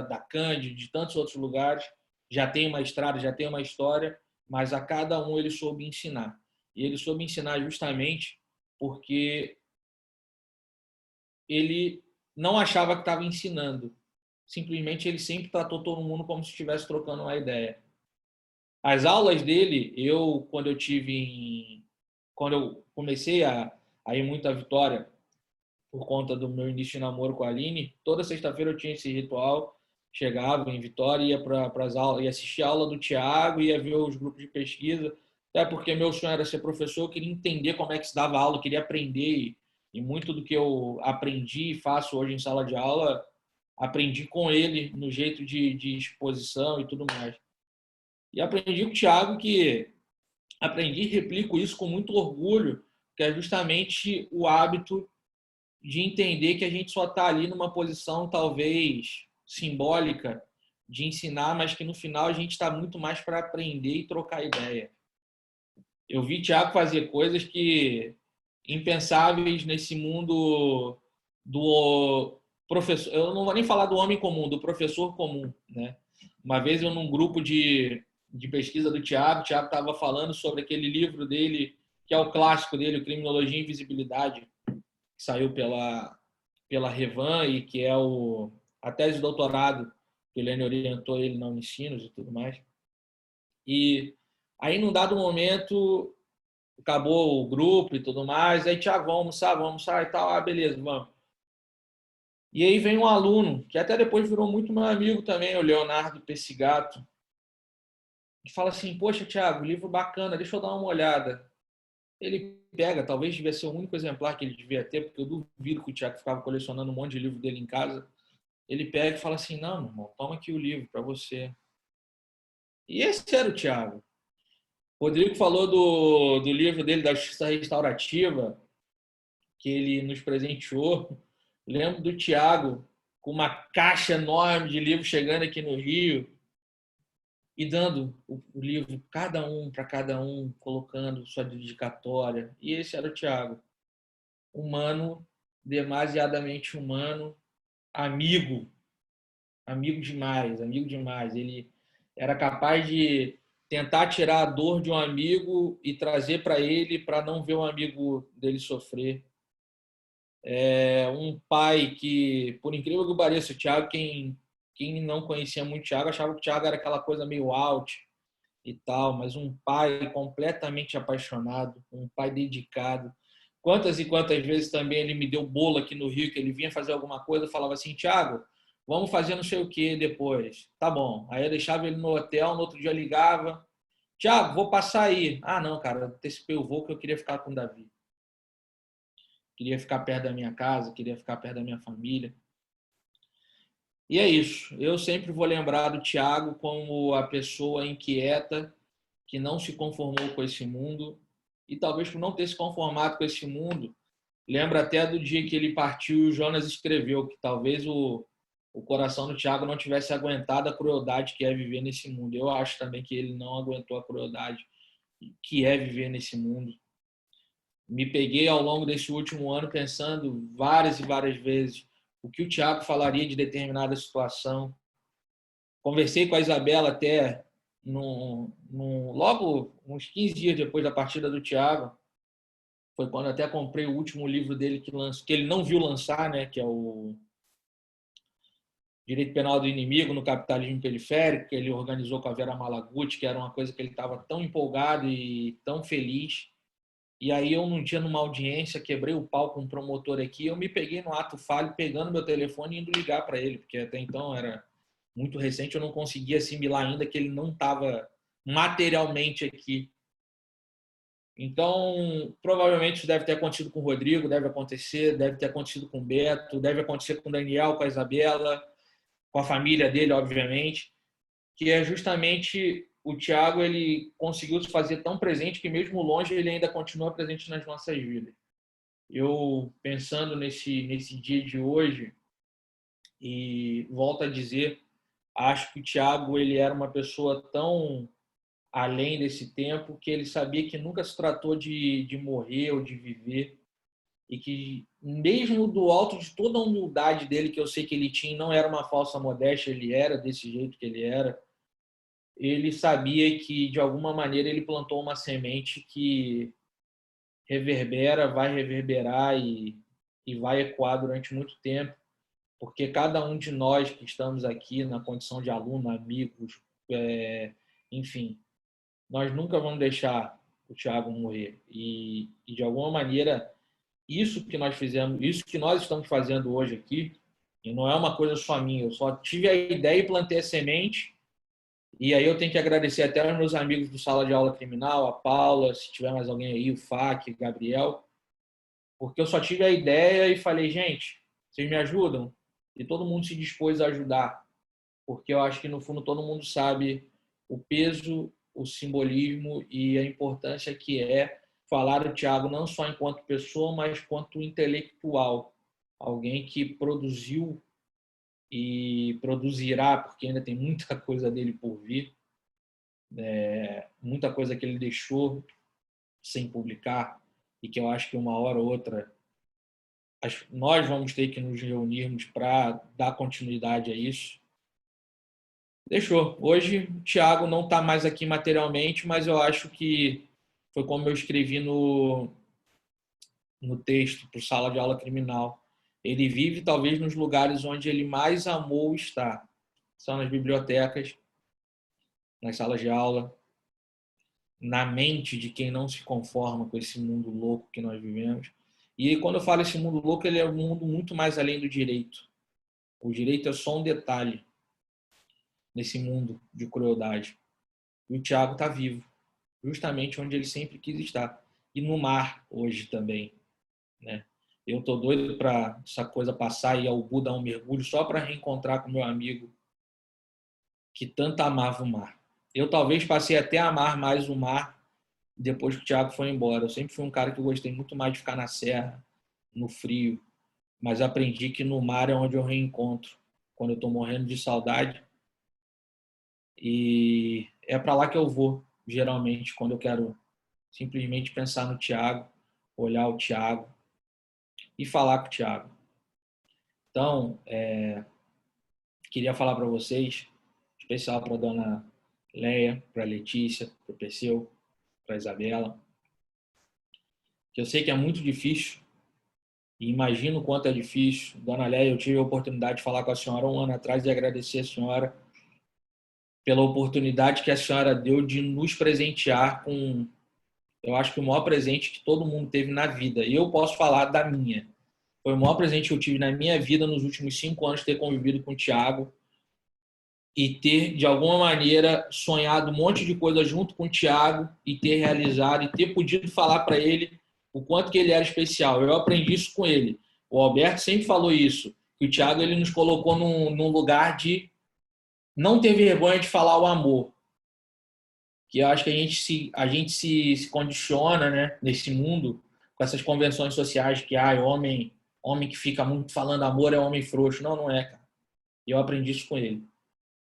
da Cândido, de tantos outros lugares, já tem uma estrada, já tem uma história, mas a cada um ele soube ensinar. E ele soube ensinar justamente porque ele não achava que estava ensinando. Simplesmente ele sempre tratou todo mundo como se estivesse trocando uma ideia. As aulas dele, quando eu comecei a ir muito à Vitória por conta do meu início de namoro com a Aline, toda sexta-feira eu tinha esse ritual, chegava em Vitória, ia para as aulas, ia assistir a aula do Tiago, ia ver os grupos de pesquisa, até porque meu sonho era ser professor, eu queria entender como é que se dava aula, eu queria aprender, e muito do que eu aprendi e faço hoje em sala de aula, aprendi com ele no jeito de exposição e tudo mais. E aprendi com o Thiago aprendi e replico isso com muito orgulho, que é justamente o hábito de entender que a gente só está ali numa posição talvez simbólica de ensinar, mas que no final a gente está muito mais para aprender e trocar ideia. Eu vi Thiago fazer coisas que impensáveis nesse mundo do professor. Eu não vou nem falar do homem comum, do professor comum, né? Uma vez eu num grupo de pesquisa do Thiago, o Thiago estava falando sobre aquele livro dele, que é o clássico dele, o Criminologia e Invisibilidade, que saiu pela Revan e que é a tese de doutorado que o Lênio orientou ele na Unicinos e tudo mais. E aí, num dado momento, acabou o grupo e tudo mais, aí, Thiago, vamos almoçar e tal. Beleza, vamos. E aí vem um aluno, que até depois virou muito meu amigo também, o Leonardo Pessigato, e fala assim: poxa, Thiago, livro bacana, deixa eu dar uma olhada. Ele pega, talvez devia ser o único exemplar que ele devia ter, porque eu duvido que o Thiago ficava colecionando um monte de livro dele em casa. Ele pega e fala assim: não, meu irmão, toma aqui o livro para você. E esse era o Tiago. O Rodrigo falou do livro dele, da Justiça Restaurativa, que ele nos presenteou. Lembro do Tiago com uma caixa enorme de livros chegando aqui no Rio e dando o livro para cada um, colocando sua dedicatória. E esse era o Tiago. Humano, demasiadamente humano, amigo demais, amigo demais. Ele era capaz de tentar tirar a dor de um amigo e trazer para ele para não ver um amigo dele sofrer. É um pai que, por incrível que pareça, o Thiago, quem não conhecia muito o Thiago, achava que o Thiago era aquela coisa meio out e tal, mas um pai completamente apaixonado, um pai dedicado. Quantas e quantas vezes também ele me deu bolo aqui no Rio, que ele vinha fazer alguma coisa, eu falava assim, Thiago, vamos fazer não sei o que depois. Tá bom. Aí eu deixava ele no hotel, no outro dia ligava, Thiago, vou passar aí. Ah, não, cara, antecipei o voo que eu queria ficar com o Davi. Queria ficar perto da minha casa, queria ficar perto da minha família. E é isso. Eu sempre vou lembrar do Thiago como a pessoa inquieta, que não se conformou com esse mundo. E talvez por não ter se conformado com esse mundo, lembra até do dia que ele partiu e o Jonas escreveu que talvez o coração do Thiago não tivesse aguentado a crueldade que é viver nesse mundo. Eu acho também que ele não aguentou a crueldade que é viver nesse mundo. Me peguei ao longo desse último ano pensando várias e várias vezes o que o Thiago falaria de determinada situação. Conversei com a Isabela até logo uns 15 dias depois da partida do Thiago. Foi quando até comprei o último livro dele que ele não viu lançar, né, que é o Direito Penal do Inimigo no Capitalismo Periférico, que ele organizou com a Vera Malaguti, que era uma coisa que ele estava tão empolgado e tão feliz. E aí eu, num dia, numa audiência, quebrei o pau com um promotor aqui, eu me peguei no ato falho, pegando meu telefone e indo ligar para ele, porque até então era muito recente, eu não conseguia assimilar ainda que ele não estava materialmente aqui. Então, provavelmente isso deve ter acontecido com o Rodrigo, deve ter acontecido com o Beto, deve acontecer com o Daniel, com a Isabela, com a família dele, obviamente, que é justamente o Thiago, ele conseguiu se fazer tão presente que mesmo longe ele ainda continua presente nas nossas vidas. Eu, pensando nesse dia de hoje, e volto a dizer, acho que o Thiago ele era uma pessoa tão além desse tempo que ele sabia que nunca se tratou de morrer ou de viver, e que mesmo do alto de toda a humildade dele, que eu sei que ele tinha, não era uma falsa modéstia, ele era desse jeito que ele era, ele sabia que, de alguma maneira, ele plantou uma semente que vai reverberar e vai ecoar durante muito tempo, porque cada um de nós que estamos aqui na condição de aluno, amigos, enfim, nós nunca vamos deixar o Thiago morrer. E, de alguma maneira, isso que nós fizemos, isso que nós estamos fazendo hoje aqui, e não é uma coisa só minha, eu só tive a ideia e plantei a semente. E aí eu tenho que agradecer até aos meus amigos do Sala de Aula Criminal, a Paula, se tiver mais alguém aí, o Fac, Gabriel, porque eu só tive a ideia e falei, gente, vocês me ajudam? E todo mundo se dispôs a ajudar, porque eu acho que no fundo todo mundo sabe o peso, o simbolismo e a importância que é falar o Thiago não só enquanto pessoa, mas quanto intelectual, alguém que produziu e produzirá, porque ainda tem muita coisa dele por vir, muita coisa que ele deixou sem publicar e que eu acho que uma hora ou outra nós vamos ter que nos reunirmos para dar continuidade a isso. Deixou. Hoje o Thiago não está mais aqui materialmente, mas eu acho que foi como eu escrevi no texto para o Sala de Aula Criminal. Ele vive talvez nos lugares onde ele mais amou estar. São nas bibliotecas, nas salas de aula, na mente de quem não se conforma com esse mundo louco que nós vivemos. E quando eu falo esse mundo louco, ele é um mundo muito mais além do direito. O direito é só um detalhe nesse mundo de crueldade. E o Thiago está vivo, justamente onde ele sempre quis estar. E no mar hoje também, né? Eu tô doido para essa coisa passar e ao Ubu dar um mergulho só para reencontrar com meu amigo que tanto amava o mar. eu talvez passei até a amar mais o mar depois que o Thiago foi embora. Eu sempre fui um cara que eu gostei muito mais de ficar na serra, no frio, mas aprendi que no mar é onde eu reencontro quando eu estou morrendo de saudade, e é para lá que eu vou, geralmente, quando eu quero simplesmente pensar no Thiago, olhar o Thiago e falar com o Thiago. Então, queria falar para vocês, especial para a dona Leia, para a Letícia, para o Perseu, para a Isabela, que eu sei que é muito difícil, e imagino o quanto é difícil. Dona Leia, eu tive a oportunidade de falar com a senhora um ano atrás e agradecer a senhora pela oportunidade que a senhora deu de nos presentear com, eu acho que o maior presente que todo mundo teve na vida. E eu posso falar da minha. Foi o maior presente que eu tive na minha vida nos últimos 5 anos, ter convivido com o Thiago e ter, de alguma maneira, sonhado um monte de coisa junto com o Thiago e ter realizado e ter podido falar para ele o quanto que ele era especial. Eu aprendi isso com ele. O Alberto sempre falou isso, que o Thiago ele nos colocou num lugar de não ter vergonha de falar o amor. Que eu acho que a gente se condiciona, né, nesse mundo com essas convenções sociais que homem que fica muito falando amor é homem frouxo. Não, não é, cara. E eu aprendi isso com ele.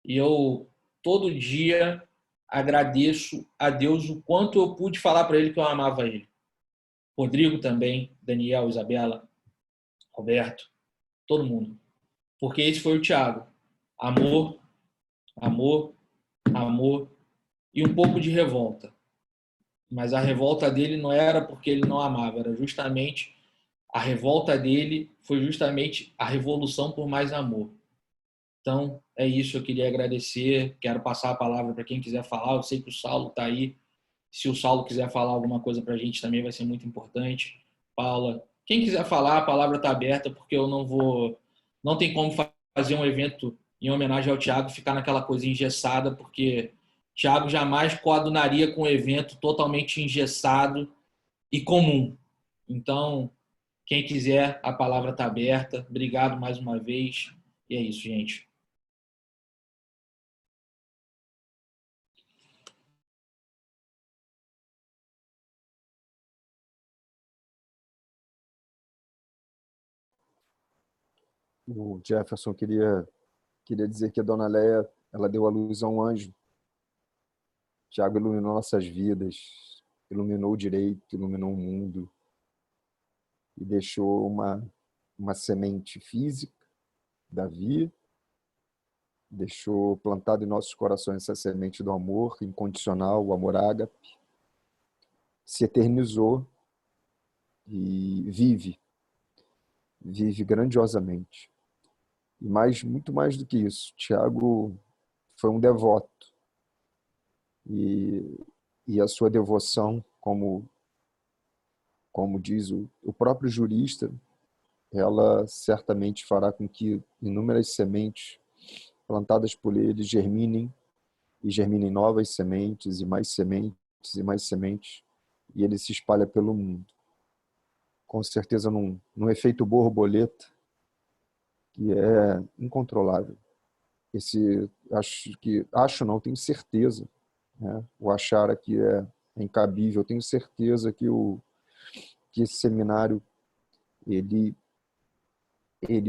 E eu, todo dia, agradeço a Deus o quanto eu pude falar para ele que eu amava ele. Rodrigo também, Daniel, Isabela, Roberto, todo mundo. Porque esse foi o Thiago. Amor, amor, amor e um pouco de revolta. Mas a revolta dele não era porque ele não amava, era justamente a revolta dele foi justamente a revolução por mais amor. Então, é isso, eu queria agradecer, quero passar a palavra para quem quiser falar, eu sei que o Saulo está aí, se o Saulo quiser falar alguma coisa para a gente também vai ser muito importante. Paula, quem quiser falar, a palavra está aberta, porque eu não tem como fazer um evento em homenagem ao Thiago, ficar naquela coisa engessada, porque Thiago jamais coadunaria com um evento totalmente engessado e comum. Então, quem quiser, a palavra está aberta. Obrigado mais uma vez. E é isso, gente. O Jefferson queria dizer que a Dona Leia, ela deu à luz a um anjo. Tiago iluminou nossas vidas, iluminou o direito, iluminou o mundo e deixou uma semente física, Davi, deixou plantado em nossos corações essa semente do amor incondicional, o amor ágape, se eternizou e vive grandiosamente. E muito mais do que isso, Tiago foi um devoto. E a sua devoção, como diz o próprio jurista, ela certamente fará com que inúmeras sementes plantadas por ele germinem, e germinem novas sementes, e mais sementes, e mais sementes, e ele se espalha pelo mundo. Com certeza num efeito borboleta, que é incontrolável. Acho não, tenho certeza, né? O achar aqui é incabível. Tenho certeza que esse seminário ele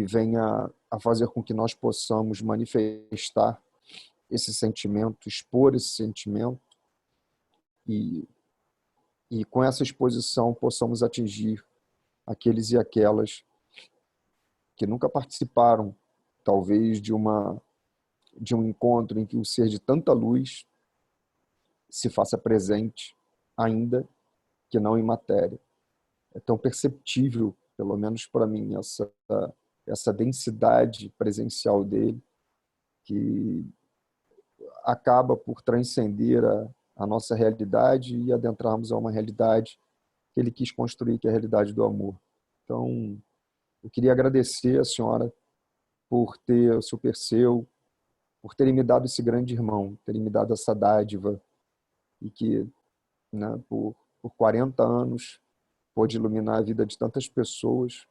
vem a fazer com que nós possamos manifestar esse sentimento, expor esse sentimento e com essa exposição possamos atingir aqueles e aquelas que nunca participaram, talvez, de um encontro em que o ser de tanta luz se faça presente, ainda que não em matéria. É tão perceptível, pelo menos para mim, essa densidade presencial dele, que acaba por transcender a nossa realidade e adentrarmos a uma realidade que ele quis construir, que é a realidade do amor. Então, eu queria agradecer a senhora por ter o seu Perseu, por terem me dado esse grande irmão, terem me dado essa dádiva, e que, né, por 40 anos pôde iluminar a vida de tantas pessoas,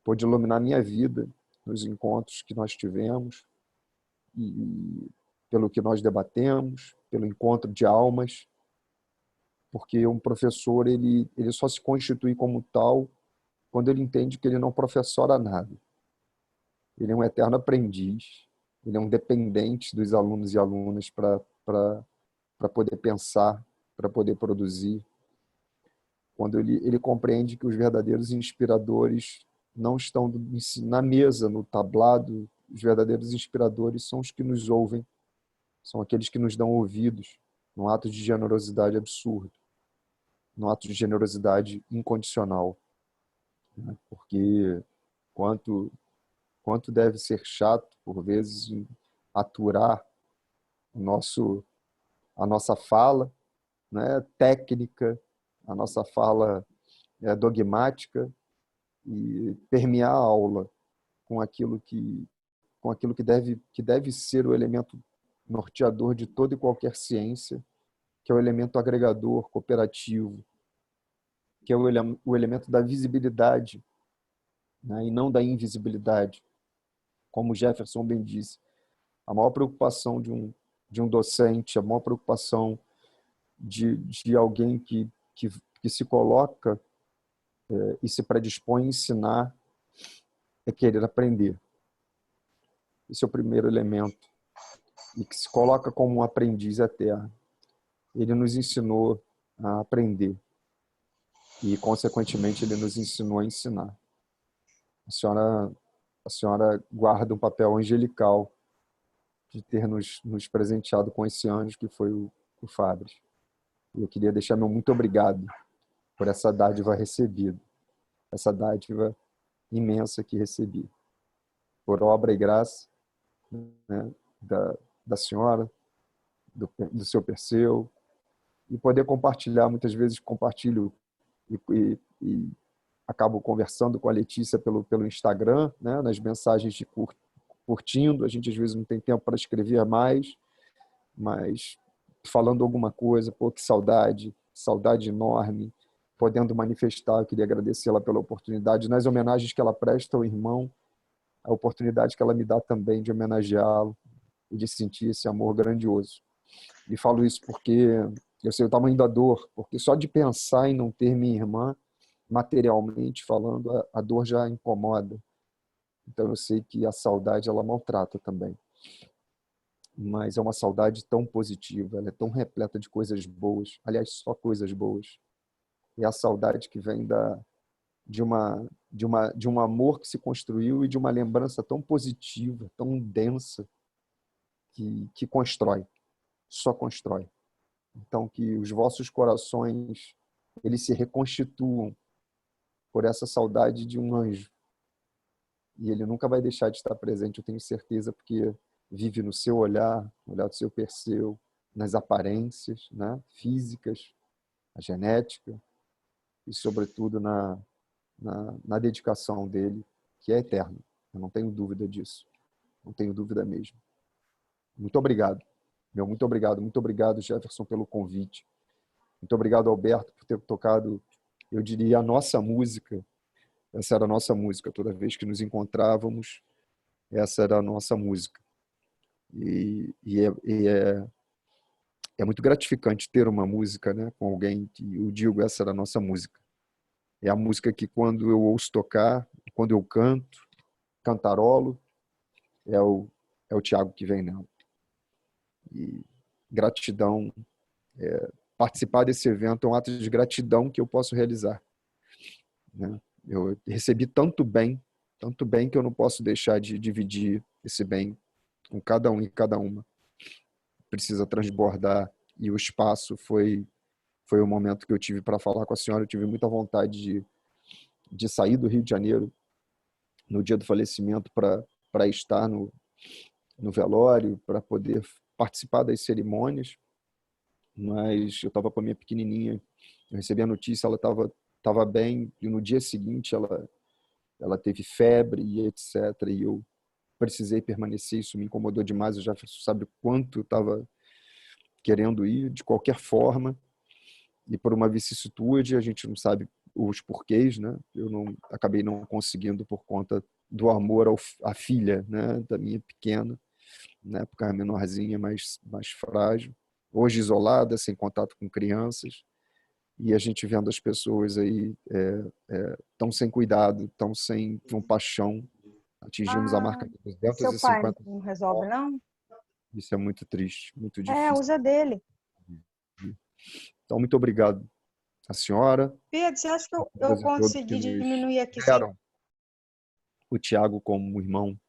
pôde iluminar a minha vida nos encontros que nós tivemos, e pelo que nós debatemos, pelo encontro de almas, porque um professor ele só se constitui como tal quando ele entende que ele não professora nada. Ele é um eterno aprendiz, ele é um dependente dos alunos e alunas para poder pensar, para poder produzir. Quando ele compreende que os verdadeiros inspiradores não estão na mesa, no tablado, os verdadeiros inspiradores são os que nos ouvem, são aqueles que nos dão ouvidos, num ato de generosidade absurdo, num ato de generosidade incondicional. Porque quanto deve ser chato, por vezes, aturar a nossa fala, né, técnica, a nossa fala dogmática, e permear a aula com aquilo que deve ser o elemento norteador de toda e qualquer ciência, que é o elemento agregador, cooperativo, que é o elemento da visibilidade, né, e não da invisibilidade. Como Jefferson bem disse, a maior preocupação de um docente, a maior preocupação de alguém que se coloca e se predispõe a ensinar é querer aprender. Esse é o primeiro elemento. E que se coloca como um aprendiz eterno. Ele nos ensinou a aprender. E, consequentemente, ele nos ensinou a ensinar. A senhora guarda um papel angelical de ter nos presenteado com esse anjo que foi o Fabris. E eu queria deixar meu muito obrigado por essa dádiva recebida. Essa dádiva imensa que recebi. Por obra e graça, né, da senhora, do seu Perseu, e poder compartilhar. Muitas vezes compartilho e acabo conversando com a Letícia pelo Instagram, né, nas mensagens de curtindo. A gente às vezes não tem tempo para escrever mais, mas falando alguma coisa, pô, que saudade enorme, podendo manifestar. Eu queria agradecê-la pela oportunidade, nas homenagens que ela presta ao irmão, a oportunidade que ela me dá também de homenageá-lo e de sentir esse amor grandioso. E falo isso porque eu sei o tamanho da dor, porque só de pensar em não ter minha irmã, materialmente falando, a dor já incomoda. Então eu sei que a saudade ela maltrata também. Mas é uma saudade tão positiva, ela é tão repleta de coisas boas, aliás, só coisas boas. É a saudade que vem de um amor que se construiu e de uma lembrança tão positiva, tão densa, que constrói, só constrói. Então, que os vossos corações eles se reconstituam por essa saudade de um anjo. E ele nunca vai deixar de estar presente, eu tenho certeza, porque vive no seu olhar, no olhar do seu Perseu, nas aparências, né, físicas, a genética, e, sobretudo, na dedicação dele, que é eterna. Eu não tenho dúvida disso. Não tenho dúvida mesmo. Muito obrigado. Muito obrigado, Jefferson, pelo convite. Muito obrigado, Alberto, por ter tocado, eu diria, a nossa música. Essa era a nossa música. Toda vez que nos encontrávamos, essa era a nossa música. É muito gratificante ter uma música, né, com alguém que eu digo, essa era a nossa música. É a música que, quando eu ouço tocar, quando eu canto, cantarolo, é o Tiago que vem nela. E gratidão. Participar desse evento é um ato de gratidão que eu posso realizar. Né? Eu recebi tanto bem que eu não posso deixar de dividir esse bem com cada um e cada uma. Precisa transbordar, e o espaço foi o momento que eu tive para falar com a senhora. Eu tive muita vontade de sair do Rio de Janeiro no dia do falecimento para estar no velório, para poder participar das cerimônias, mas eu estava com a minha pequenininha, eu recebi a notícia, ela estava bem, e no dia seguinte ela teve febre e etc, e eu precisei permanecer. Isso me incomodou demais. Eu já sabe o quanto eu estava querendo ir de qualquer forma, e por uma vicissitude, a gente não sabe os porquês, né? Eu acabei não conseguindo por conta do amor à filha, né, da minha pequena, na época menorzinha, mais frágil, hoje isolada, sem contato com crianças, e a gente vendo as pessoas aí tão sem cuidado, tão sem compaixão. Atingimos a marca de Seu pai 250. não resolve, não? Isso é muito triste, muito difícil. Usa dele. Então, muito obrigado à senhora. Pedro, você acha que eu consegui diminuir aqui? O Tiago como irmão,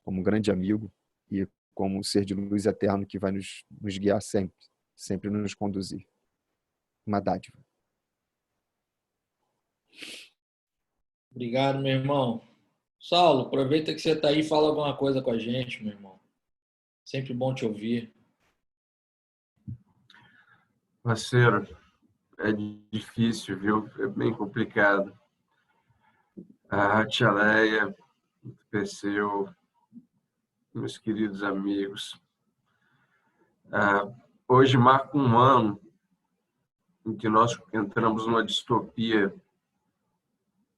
como grande amigo e como um ser de luz eterno que vai nos guiar sempre, sempre nos conduzir. Uma dádiva. Obrigado, meu irmão. Saulo, aproveita que você está aí e fala alguma coisa com a gente, meu irmão. Sempre bom te ouvir. Parceiro, é difícil, viu? É bem complicado. A tia Leia, o Perseu, meus queridos amigos. Hoje marca um ano em que nós entramos numa distopia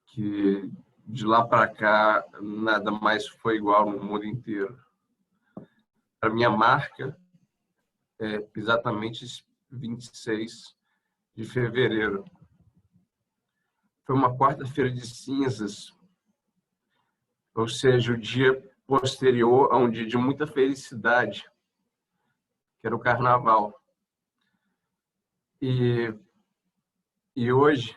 que de lá para cá nada mais foi igual no mundo inteiro. A minha marca é exatamente 26 de fevereiro. Foi uma quarta-feira de cinzas, ou seja, o dia posterior a um dia de muita felicidade, que era o carnaval. E hoje,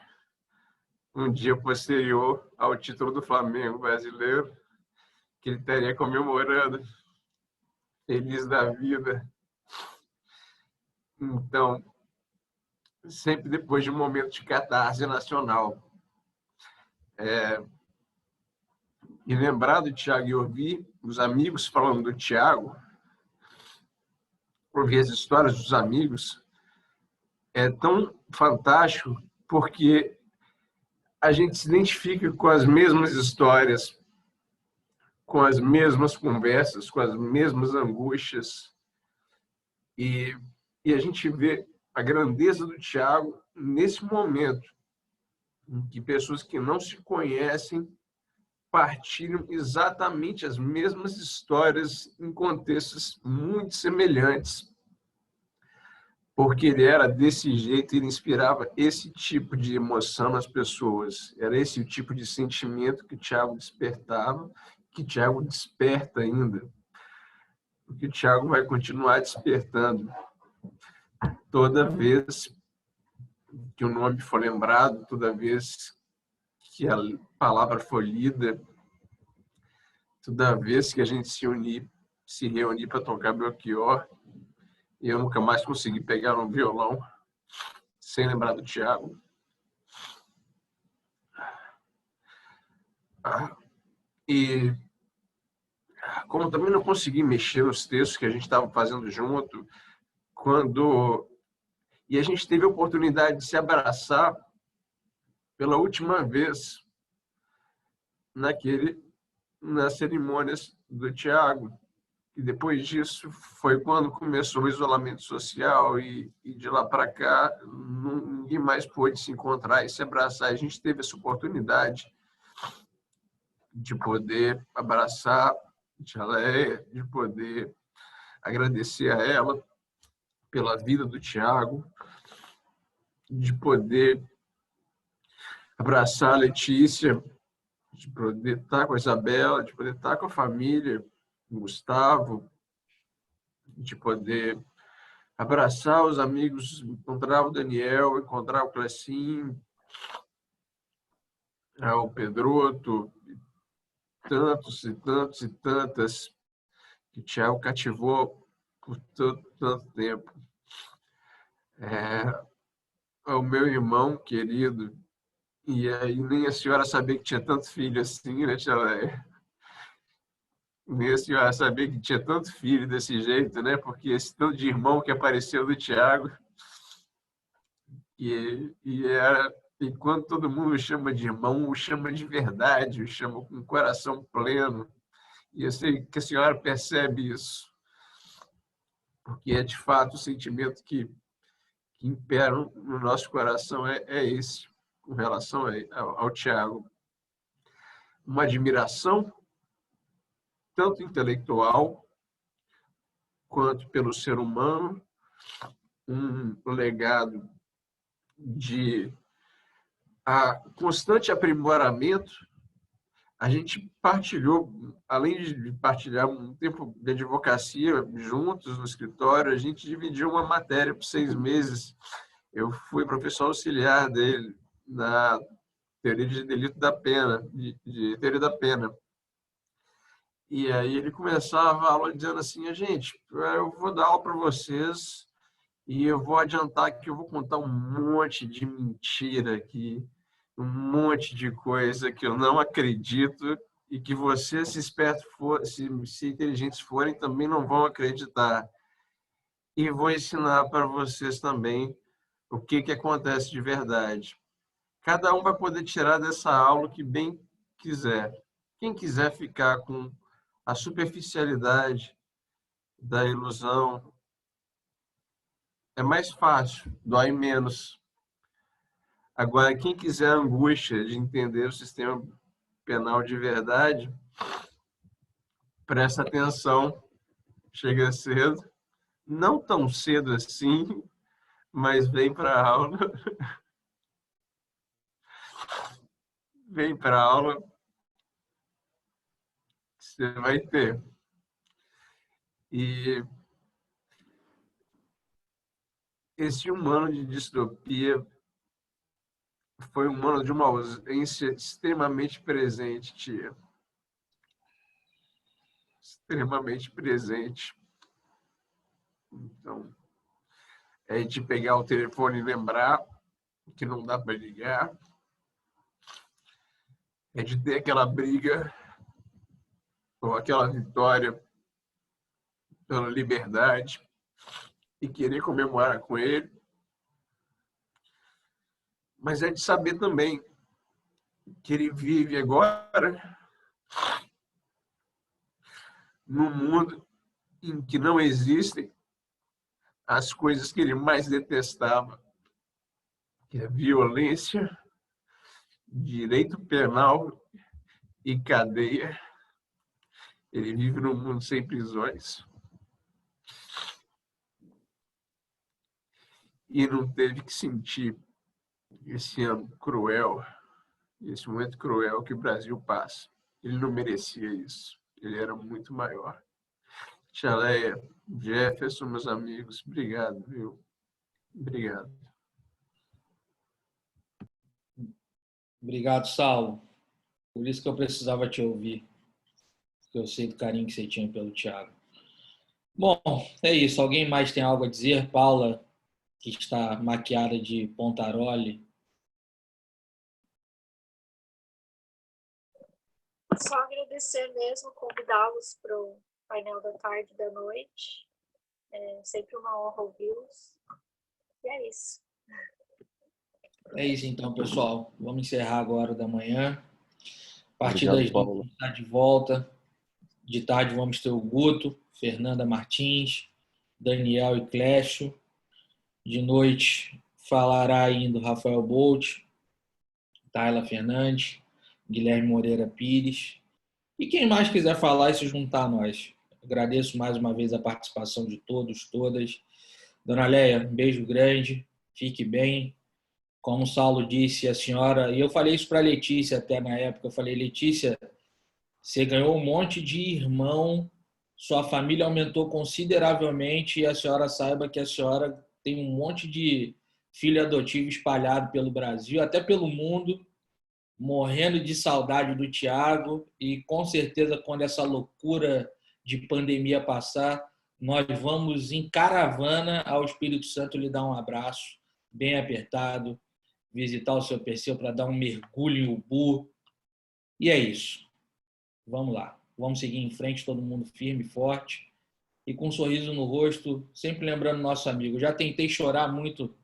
um dia posterior ao título do Flamengo brasileiro, que ele estaria comemorando, feliz da vida. Então, sempre depois de um momento de catarse nacional. E lembrar do Tiago e ouvir os amigos falando do Tiago, ouvir as histórias dos amigos, é tão fantástico porque a gente se identifica com as mesmas histórias, com as mesmas conversas, com as mesmas angústias. E a gente vê a grandeza do Tiago nesse momento em que pessoas que não se conhecem partilham exatamente as mesmas histórias em contextos muito semelhantes, porque ele era desse jeito, ele inspirava esse tipo de emoção nas pessoas. Era esse o tipo de sentimento que o Tiago despertava, que o Tiago desperta ainda, porque o Tiago vai continuar despertando toda vez que o nome for lembrado, toda vez que a palavra for lida, toda vez que a gente se reunir para tocar Belchior, e eu nunca mais consegui pegar um violão sem lembrar do Tiago. E como também não consegui mexer nos textos que a gente estava fazendo junto, e a gente teve a oportunidade de se abraçar pela última vez nas cerimônias do Tiago. E depois disso foi quando começou o isolamento social e de lá para cá ninguém mais pôde se encontrar e se abraçar. A gente teve essa oportunidade de poder abraçar a tia Leia, de poder agradecer a ela pela vida do Tiago, de poder abraçar a Letícia, de poder estar com a Isabela, de poder estar com a família, o Gustavo, de poder abraçar os amigos, encontrar o Daniel, encontrar o Clecinho, o Pedroto, tantos e tantos e tantas que o Tiago cativou por tanto tempo. O meu irmão querido, e aí nem a senhora sabia que tinha tanto filho assim, né, tia Leia? Nem a senhora sabia que tinha tanto filho desse jeito, né? Porque esse tanto de irmão que apareceu do Tiago, e quando todo mundo o chama de irmão, o chama de verdade, o chama com o coração pleno. E eu sei que a senhora percebe isso, porque é de fato o sentimento que impera no nosso coração é esse, com relação ao Tiago. Uma admiração, tanto intelectual, quanto pelo ser humano, um legado de constante aprimoramento. A gente partilhou, além de partilhar um tempo de advocacia juntos no escritório, a gente dividiu uma matéria por 6 meses. Eu fui professor auxiliar dele na teoria de delito da pena, de teoria da pena. E aí ele começava a aula dizendo assim: gente, eu vou dar aula para vocês e eu vou adiantar que eu vou contar um monte de mentira aqui, um monte de coisa que eu não acredito e que vocês, se espertos se inteligentes forem, também não vão acreditar. E vou ensinar para vocês também o que acontece de verdade. Cada um vai poder tirar dessa aula o que bem quiser. Quem quiser ficar com a superficialidade da ilusão, é mais fácil, dói menos. Agora, quem quiser a angústia de entender o sistema penal de verdade, presta atenção, chega cedo, não tão cedo assim, mas vem para a aula. Vem para a aula, você vai ter. E esse 1 ano de distopia foi 1 ano de uma ausência extremamente presente, tia. Extremamente presente. Então, é de pegar o telefone e lembrar que não dá para ligar. É de ter aquela briga ou aquela vitória pela liberdade e querer comemorar com ele. Mas é de saber também que ele vive agora num mundo em que não existem as coisas que ele mais detestava, que é violência, direito penal e cadeia. Ele vive num mundo sem prisões. E não teve que sentir esse ano cruel, esse momento cruel que o Brasil passa. Ele não merecia isso. Ele era muito maior. Tia Leia, Jefferson, meus amigos, obrigado, viu? Obrigado. Obrigado, Saulo. Por isso que eu precisava te ouvir. Porque eu sei do carinho que você tinha pelo Thiago. Bom, é isso. Alguém mais tem algo a dizer? Paula, que está maquiada de Pontaroli. Só agradecer mesmo, convidá-los para o painel da tarde e da noite. É sempre uma honra ouvi-los. E é isso. É isso então, pessoal. Vamos encerrar agora o da manhã. A partir das 10 a gente está de volta. De tarde vamos ter o Guto, Fernanda Martins, Daniel e Clécio. De noite falará ainda o Rafael Bolt, Tayla Fernandes, Guilherme Moreira Pires. E quem mais quiser falar e se juntar a nós. Agradeço mais uma vez a participação de todos, todas. Dona Leia, um beijo grande. Fique bem. Como o Saulo disse, a senhora... E eu falei isso para a Letícia até na época. Eu falei, Letícia, você ganhou um monte de irmão, sua família aumentou consideravelmente e a senhora saiba que a senhora tem um monte de filho adotivo espalhado pelo Brasil, até pelo mundo, morrendo de saudade do Thiago e com certeza quando essa loucura de pandemia passar, nós vamos em caravana ao Espírito Santo lhe dar um abraço bem apertado, visitar o seu Perseu para dar um mergulho em Ubu. E é isso. Vamos lá. Vamos seguir em frente, todo mundo firme, forte e com um sorriso no rosto, sempre lembrando nosso amigo. Já tentei chorar muito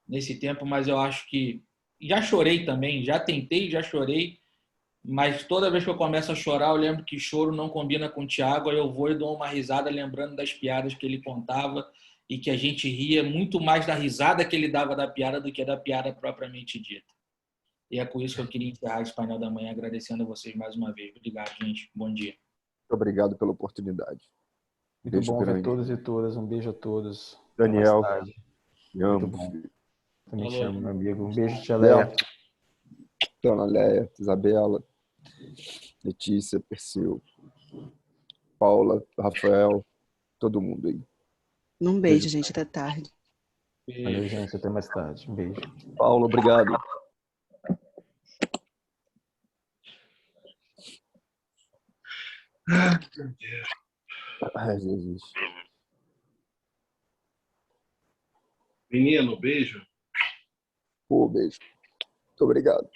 nesse tempo, mas eu acho que... Já chorei também, já tentei, já chorei, mas toda vez que eu começo a chorar, eu lembro que choro não combina com o Thiago, aí eu vou e dou uma risada lembrando das piadas que ele contava e que a gente ria muito mais da risada que ele dava da piada do que da piada propriamente dita. E é com isso que eu queria encerrar esse painel da manhã, agradecendo a vocês mais uma vez. Obrigado, gente. Bom dia. Muito obrigado pela oportunidade. Muito Beijo bom ver grande. todos e todas. Um beijo a todos. Daniel, Até mais tarde. me Muito amo. bom. Filho. Também te Falou. amo, meu amigo. Um beijo, tia Leia. Beto, Dona Leia, Isabela, Letícia, Perseu, Paula, Rafael, todo mundo aí. Um beijo, gente. Até tarde. Valeu, gente. Até mais tarde. Um beijo. Paulo, obrigado. Ai, Jesus. Menino, beijo. Pô, beijo. Muito obrigado.